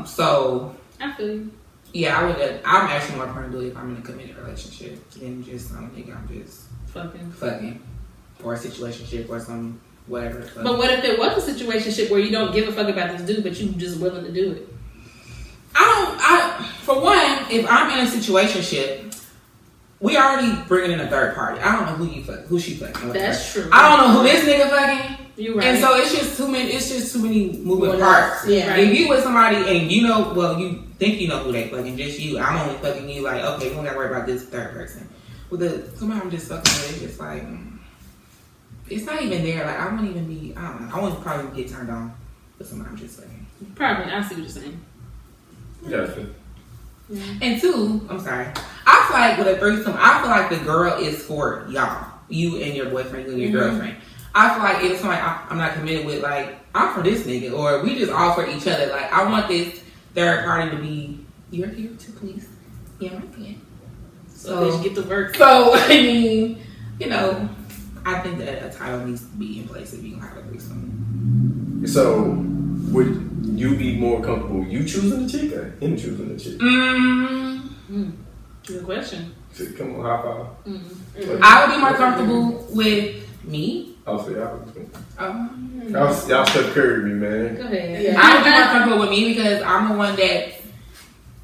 So I feel you. Yeah, I would. I'm actually more prone to do it if I'm in a committed relationship than just some nigga I'm just fucking or a situationship or some whatever. But what if it was a situationship where you don't give a fuck about this dude, but you just willing to do it? For one, if I'm in a situationship, we already bringing in a third party. I don't know who she fucking. That's true. I don't know who this nigga fucking. You right. And so it's just too many moving parts. Yeah. If you with somebody and you know, well, you think you know who they fucking, just you. I'm only fucking you. Like, okay, we don't gotta worry about this third person. With somebody I'm just fucking with, it's just like, it's not even there. Like, I wouldn't even be. I don't know. I wouldn't probably get turned on with somebody I'm just fucking. Probably. I see what you're saying. Gotcha. Yeah. And two, I'm sorry. I feel like with a threesome, I feel like the girl is for y'all, you and your boyfriend, you and your girlfriend. I feel like if somebody I'm not committed with, like, I'm for this nigga, or we just all for each other. Like, I want this third party to be, you're here too, please. Yeah, my friend. So they get to work. So, I mean, you know, I think that a title needs to be in place if you can have a threesome. So, would you be more comfortable you choosing the chick or him choosing the chick? Good question. Come on, high five. I would be more comfortable with me. I'll say y'all Steph Curry me, man. Go ahead. Yeah. I would be more comfortable with me because I'm the one that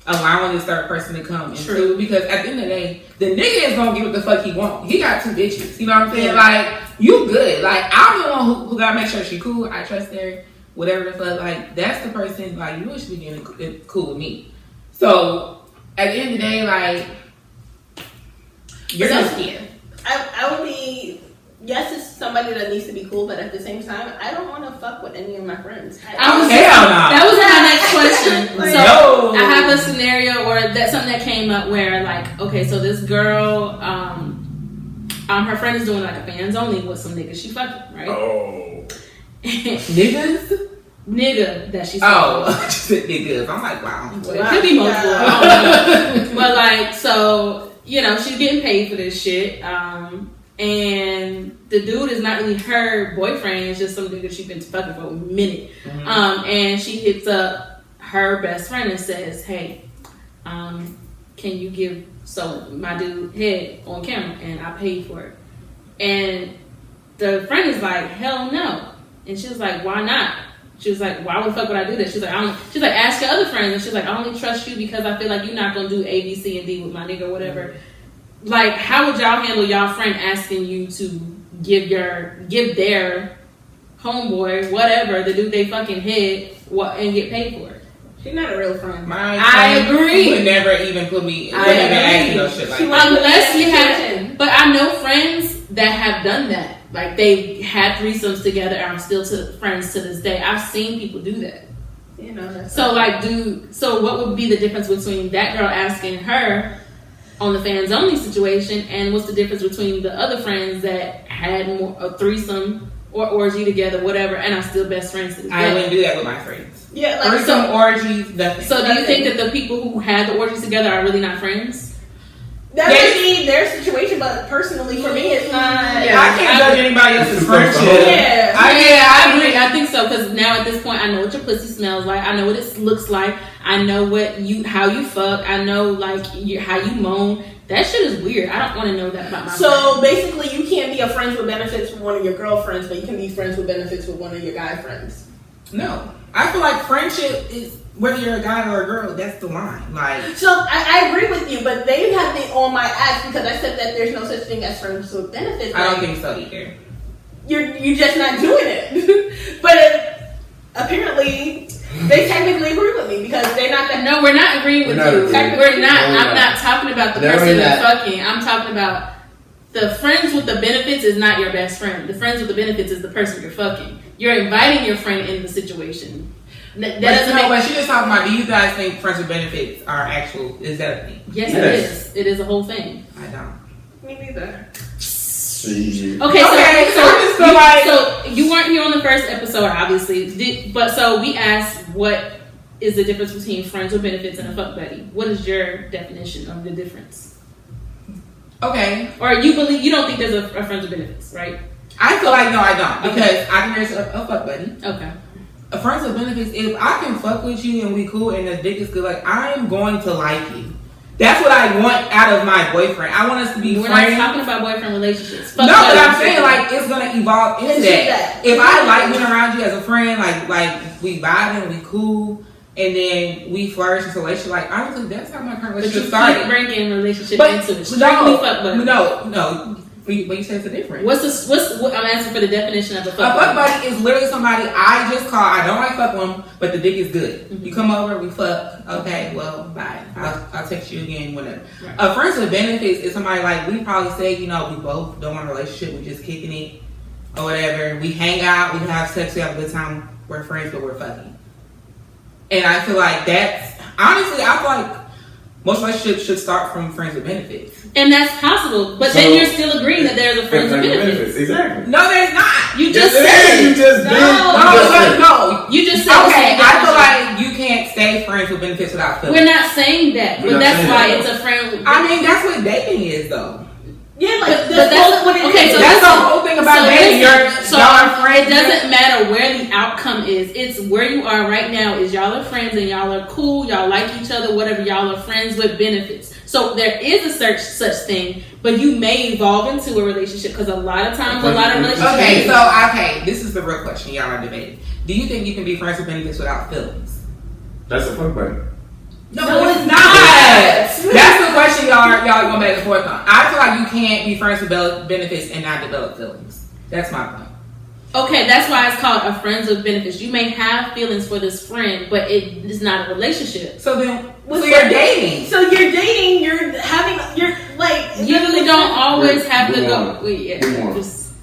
allowing this third person to come. True. Because at the end of the day, the nigga is gonna get what the fuck he want. He got two bitches. You know what I'm saying? Yeah. Like, you good. Like, I'm the one who gotta make sure she cool. I trust her. Whatever the fuck. Like, that's the person. Like, you should be getting cool with me. So at the end of the day, like, you're just here. I would be. Yes, it's somebody that needs to be cool, but at the same time, I don't want to fuck with any of my friends. That was my next question. Like, so I have a scenario, or that's something that came up where, like, okay, so this girl, her friend is doing like a fans only with some niggas she fucking, right? Oh, niggas. Nigga that she's just niggas. I'm like, wow. Well, it could be multiple. I don't know. But like, so you know, she's getting paid for this shit. And the dude is not really her boyfriend. It's just some nigga she's been fucking for a minute. And she hits up her best friend and says, "Hey, can you give my dude head on camera and I paid for it?" And the friend is like, "Hell no!" And she was like, "Why not?" She was like, "Why the fuck would I do that?" She's like, "Ask your other friends." And she's like, "I only trust you because I feel like you're not gonna do A, B, C, and D with my nigga, or whatever." Like, how would y'all handle y'all friend asking you to give their homeboy, whatever, the dude they fucking hit, and get paid for it? She's not a real friend. I agree. Would never even put me. Wouldn't even ask me no shit like that. Unless you have, but I know friends that have done that. Like, they had threesomes together and are still friends to this day. I've seen people do that. You know. So what would be the difference between that girl asking her on the fans only situation, and what's the difference between the other friends that had a threesome or orgy together, whatever, and are still best friends to this day? I wouldn't do that with my friends. Yeah, like threesome, orgies, nothing. So do you think that the people who had the orgies together are really not friends? That might be their situation, but personally for me, it's not. Yeah, I can't judge anybody else's friendship. I agree. I think so, because now at this point, I know what your pussy smells like. I know what it looks like. I know how you fuck. I know how you moan. That shit is weird. I don't want to know that about my So basically, you can't be a friends with benefits with one of your girlfriends, but you can be friends with benefits with one of your guy friends. No, I feel like friendship is whether you're a guy or a girl. That's the line. Like, so I agree with you, but they have been on my ass because I said that there's no such thing as friends with benefits. I don't think so either. You're just not doing it. But apparently, they technically agree with me because they're not that. No, we're not agreeing with you. We're not. I'm not talking about the person that's fucking. I'm talking about the friends with the benefits is not your best friend. The friends with the benefits is the person you're fucking. You're inviting your friend in the situation. That doesn't make. But she just talking about. Do you guys think friends with benefits are actual? Is that a thing? Yes, it is. It is a whole thing. I don't. Me neither. Okay, so you weren't here on the first episode, obviously. So we asked, what is the difference between friends with benefits and a fuck buddy? What is your definition of the difference? Okay. Or you don't think there's a friends with benefits, right? I feel like no, I don't, because I think there's a fuck buddy. Okay. A friends with benefits. If I can fuck with you and we cool and the dick is good, like I'm going to like you. That's what I want out of my boyfriend. I want us to be We're friends. not talking about boyfriend relationships. No, but I'm saying like it's gonna evolve into that. If I like being around you as a friend, like we vibing, we cool, and then we flourish into a relationship. Like honestly, that's how my current relationship started. But you keep bringing relationship into it. Strictly fuck buddy. No. But you said it's a difference. What I'm asking for the definition of a fuck buddy. A fuck buddy is literally somebody I just call. I don't like fuck them, but the dick is good. Mm-hmm. You come over, we fuck. Okay, well, bye. I'll text you again, whatever. Right. A friends with benefits is somebody like we probably say, we both don't want a relationship. We just kicking it or whatever. We hang out, we have sex, we have a good time. We're friends, but we're fucking. And I feel like that's honestly, I feel like most relationships should start from friends with benefits. And that's possible, but then you're still agreeing that there's a friends with benefits. Exactly. No, there's not. You just said it. You just did. No. You just said okay. I feel like you can't stay friends with benefits without feelings. We're not saying that, but that's why it's a friend. I mean, that's what dating is, though. Yeah, like but that's what it is. So that's the whole thing about dating. Y'all are friends. It doesn't matter where the outcome is. It's where you are right now. Is y'all are friends and y'all are cool. Y'all like each other. Whatever. Y'all are friends with benefits. So there is a such thing, but you may evolve into a relationship because a lot of times, a lot of relationships. Okay, this is the real question y'all are debating. Do you think you can be friends with benefits without feelings? That's a fuck buddy. No, it's not. That's the question y'all going back and forth on. I feel like you can't be friends with benefits and not develop feelings. That's my point. Okay, that's why it's called a friends with benefits. You may have feelings for this friend, but it is not a relationship. So then, you're dating. So you're dating. You're like. You really don't always have to go.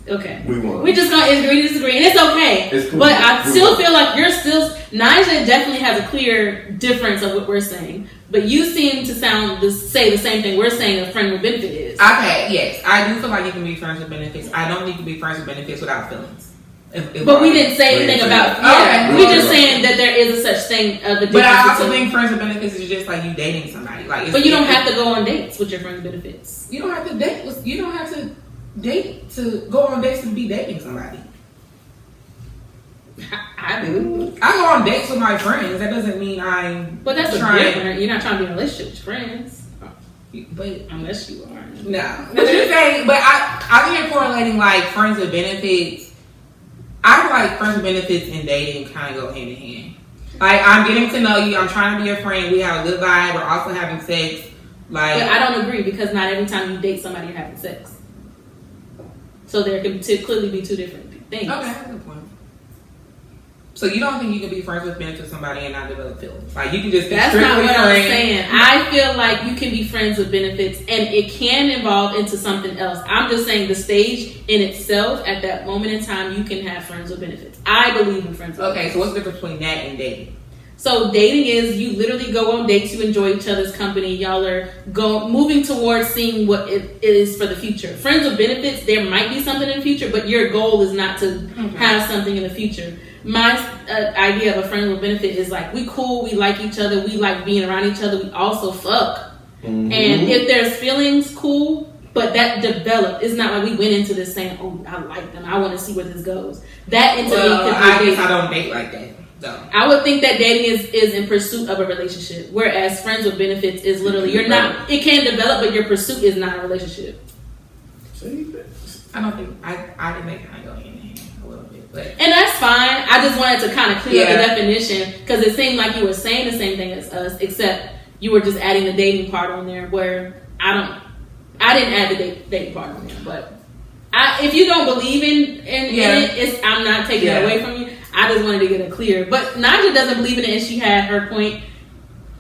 Okay. We're just gonna agree to disagree, and it's okay. It's cool. But I still feel like you're still. Nyjah definitely has a clear difference of what we're saying, but you seem to say the same thing we're saying a friend with benefit is. Okay, yes, I do feel like you can be friends with benefits. I don't think you can be friends with benefits without feelings. But we didn't say anything about. Yeah, we're just saying that there is a such thing of a difference. But I also think friends with benefits is just like you dating somebody. Like, but you don't have to go on dates with your friends with benefits. You don't have to date. You don't have to date to go on dates and be dating somebody. I do. I go on dates with my friends. That doesn't mean I'm. But that's different. You're not trying to be in a relationship with friends. But unless you are. No. But you're saying. But I think you're correlating like friends with benefits. I feel like friends with benefits and dating kind of go hand in hand. Like I'm getting to know you. I'm trying to be your friend. We have a good vibe. We're also having sex. Like, but I don't agree because not every time you date somebody you're having sex. So there can clearly be two different things. Okay, that's a good point. So you don't think you can be friends with benefits with somebody and not develop feelings? Like you can just be that's strictly not what friends. I'm saying. I feel like you can be friends with benefits and it can evolve into something else. I'm just saying the stage in itself at that moment in time you can have friends with benefits. I believe in friends with benefits. So what's the difference between that and dating? So dating is you literally go on dates, you enjoy each other's company, y'all are moving towards seeing what it is for the future. Friends with benefits, there might be something in the future, but your goal is not to have something in the future. My idea of a friend with benefit is like we cool, we like each other, we like being around each other, we also fuck. Mm-hmm. And if there's feelings, cool, but that developed. It's not like we went into this saying, "Oh, I like them, I want to see where this goes." That into me could be I guess I don't date like that. No. I would think that dating is in pursuit of a relationship, whereas friends with benefits is literally you're not. It can develop, but your pursuit is not a relationship. I don't think I think they kind of go hand in hand a little bit, but and that's fine. I just wanted to kind of clear the definition because it seemed like you were saying the same thing as us, except you were just adding the dating part on there. Where I didn't add the dating part on there, but if you don't believe in it, I'm not taking it away from you. I just wanted to get it clear. But Nyjah doesn't believe in it and she had her point.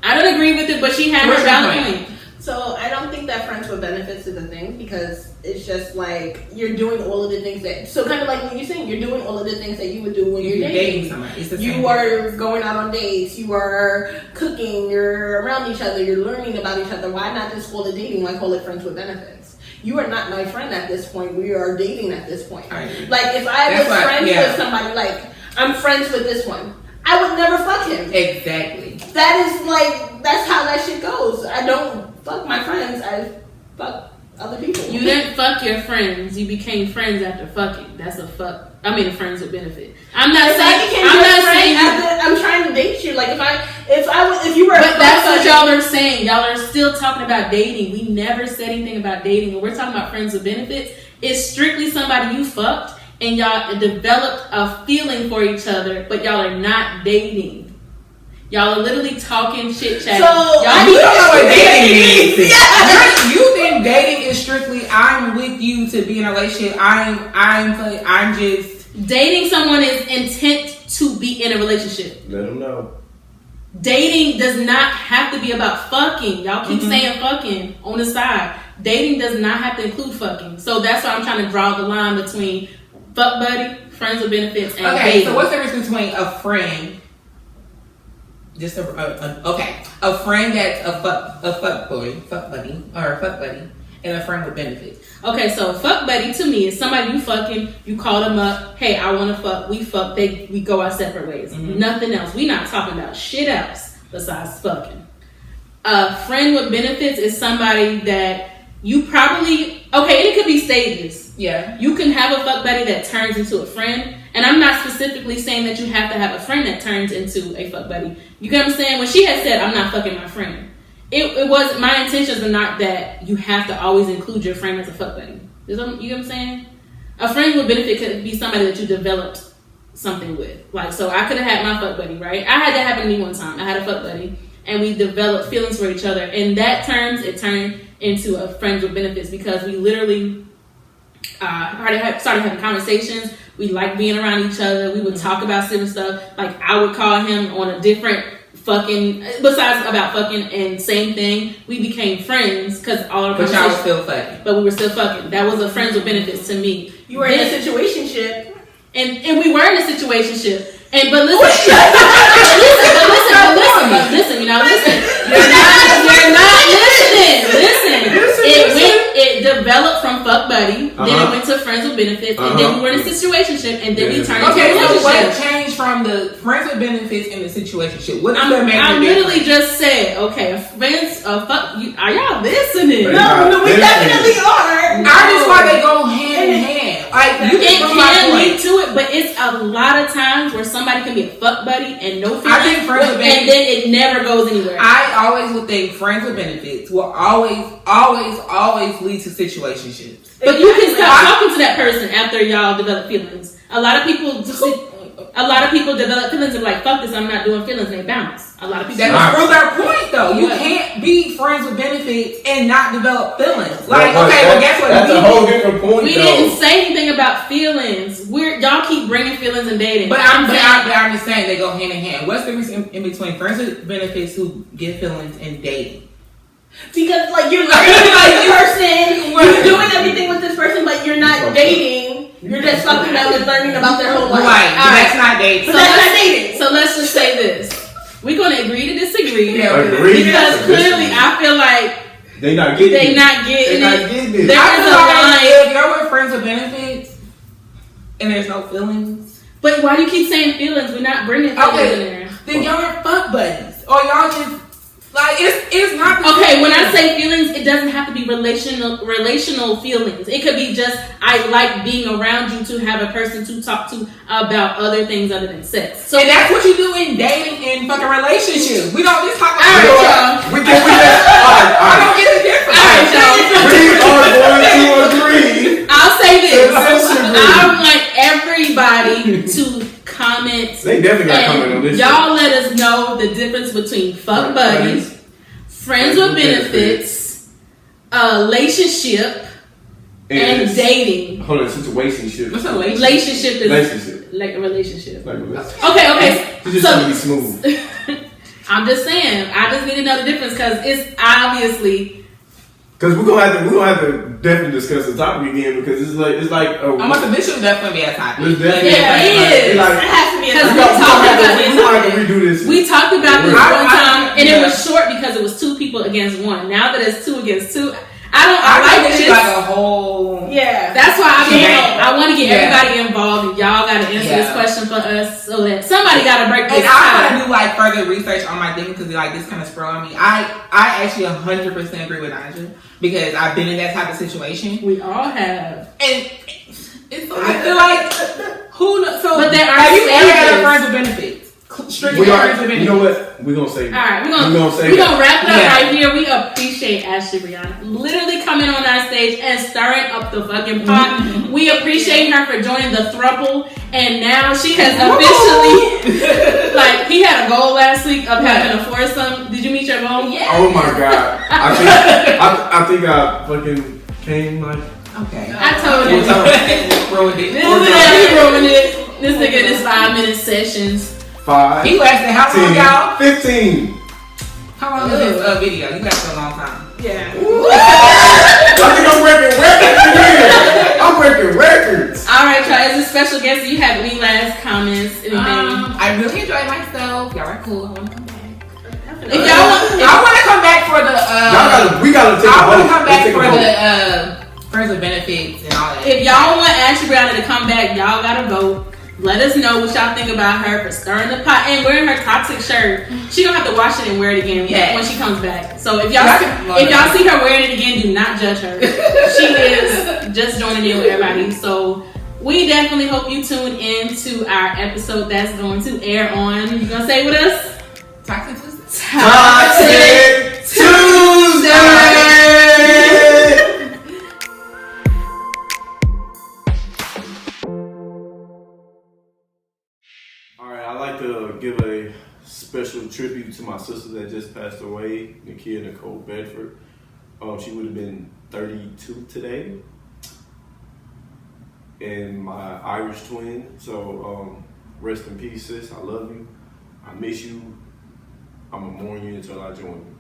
I don't agree with it, but she had her valid point. So I don't think that friends with benefits is a thing because it's just like you're doing all of the things that. So kind of like when you're saying you're doing all of the things that you would do when you're dating somebody. You are going out on dates. You are cooking. You're around each other. You're learning about each other. Why not just call it dating? Why call it friends with benefits? You are not my friend at this point. We are dating at this point. Like if I was friends with somebody, like I'm friends with this one, I would never fuck him. Exactly. That is like that's how that shit goes. I don't fuck my friends. I fuck other people. You didn't fuck your friends. You became friends after fucking. That's a fuck. I mean, friends with benefit. I'm not saying. I'm trying to date you. Like if you were. But that's what y'all are saying. Y'all are still talking about dating. We never said anything about dating. When we're talking about friends with benefits, it's strictly somebody you fucked and y'all developed a feeling for each other, but y'all are not dating. Y'all are literally talking shit chat. So you don't know what dating means. Yeah. You think dating is strictly I'm with you to be in a relationship. I'm just dating someone is intent to be in a relationship. Let them know. Dating does not have to be about fucking. Y'all keep saying fucking on the side. Dating does not have to include fucking. So that's why I'm trying to draw the line between fuck buddy, friends with benefits, and dating. So what's the difference between a friend? Just a friend that's a fuck buddy, and a friend with benefits. Okay, so fuck buddy to me is somebody you fucking, you call them up, hey, I want to fuck, we fuck, we go our separate ways. Nothing else. We not talking about shit else besides fucking. A friend with benefits is somebody that you probably, and it could be stages. Yeah. You can have a fuck buddy that turns into a friend. And I'm not specifically saying that you have to have a friend that turns into a fuck buddy. You get what I'm saying? When she had said, I'm not fucking my friend, it was, my intentions are not that you have to always include your friend as a fuck buddy. You know what I'm saying? A friend with benefit could be somebody that you developed something with. Like, so I could have had my fuck buddy, right? I had that happen to me one time. I had a fuck buddy and we developed feelings for each other. And it turned into a friends with benefits because we literally started having conversations. We liked being around each other. We would talk about different stuff. Like I would call him on a different fucking, besides about fucking, and same thing. We became friends because all our conversations. But y'all were still fucking. But we were still fucking. That was a friends with benefits to me. You were in a situationship. And we were in a situationship. Listen, listen. You're not listening. Listen. It developed from fuck buddy, then it went to friends with benefits, and then we were in a situationship, and then we turned into a relationship. So what changed from the friends with benefits in the situationship? What is the major I literally just said, fuck you. Are y'all listening? No, we definitely are. I just why they go hand in hand. Like it can lead to it, but it's a lot of times where somebody can be a fuck buddy and no feelings, I think friends with benefits, and then it never goes anywhere. I always would think friends with benefits will always lead to situationships. But you can stop talking to that person after y'all develop feelings. A lot of people develop feelings and like, fuck this, I'm not doing feelings, and they bounce. A lot of people. That proves our point, though. You can't be friends with benefits and not develop feelings. Like, guess what? That's a whole different point. We didn't say anything about feelings. Y'all keep bringing feelings and dating. But I'm just saying they go hand in hand. What's the difference in between friends with benefits who get feelings and dating? Because like you're learning about this person, you're doing everything with this person, but you're not dating. You're just fucking them and learning about their whole life. Right. That's not dating. So that's not dating. So let's just say this. We're going to agree to disagree. Agree. Because clearly I feel like They not getting it. There is a line. If you're with friends with benefits and there's no feelings. But why do you keep saying feelings? We're not bringing feelings in there. Then y'all are fuck buddies. Or y'all just, like, it's not the okay, same. when I say feelings, it doesn't have to be relational feelings. It could be just, I like being around you to have a person to talk to about other things other than sex. So and that's what you do in dating and fucking relationships. We don't just talk about I don't get the difference. We are going to agree. I'll say this. I want everybody to comment. They definitely got comment on this. Y'all let us know the difference between fuck buddies, friends with benefits, relationship, and dating. Hold on, situationship. What's a relationship? Relationship is relationship. like a relationship. Okay. You just want to be smooth. I'm just saying. I just need to know the difference because it's obviously Because we're gonna have to definitely discuss the topic again because it's like this should definitely be a topic. It's definitely it is. It has to be a Because topic. we're gonna have to redo this. We talked about this one time, and yeah. it was short because it was 2 people against 1. Now that it's 2 against 2, I like like this. this. Like a whole. Yeah. That's why I want to get Yeah. everybody involved. And y'all got to answer this question for us so that somebody got to break this And I tie. want to do like further research on my thing because like this kind of spur on me. I actually 100% agree with Nyjah because I've been in that type of situation. We all have. And it's I feel like who knows? So But there are have you ever had a stages. friends with benefits? Strictly We are. friends with benefits. You know what? We're gonna say. All right, we're gonna gonna wrap it up Yeah. right here. We appreciate Ashley Brianna literally coming on our stage and stirring up the fucking pot. We appreciate her for joining the throuple, and now she has officially like he had a goal last week of having a foursome. Did you meet your goal? Yeah. Oh my god! I think I fucking came like. Okay. I told you. Ruined it. This nigga ruined it. This nigga, this 5-minute sessions. 5. He lasted how long, 10, y'all? 15. How long is this video? You lasted a long time. Yeah. I think I'm breaking records. I'm breaking records. All right, y'all. As a special guest, do you have any last comments? Anything? I really enjoyed myself. Y'all are cool. I want to come back. If y'all want, I want to come back for the. We gotta take. I want to come back take a for vote. the friends with benefits and all that. if y'all want Ashley Brianna to come back, y'all gotta vote. Let us know what y'all think about her for stirring the pot and wearing her toxic shirt. She gonna have to wash it and wear it again when she comes back. So if y'all see her wearing it again, do not judge her. She is just joining in with everybody. So we definitely hope you tune in to our episode that's going to air on. You gonna say with us? Toxic Tuesday. Toxic Tuesday. Alright, I'd like to give a special tribute to my sister that just passed away, Nyjah Nicole Bedford. She would have been 32 today. And my Irish twin. So rest in peace, sis. I love you. I miss you. I'm gonna mourn you until I join you.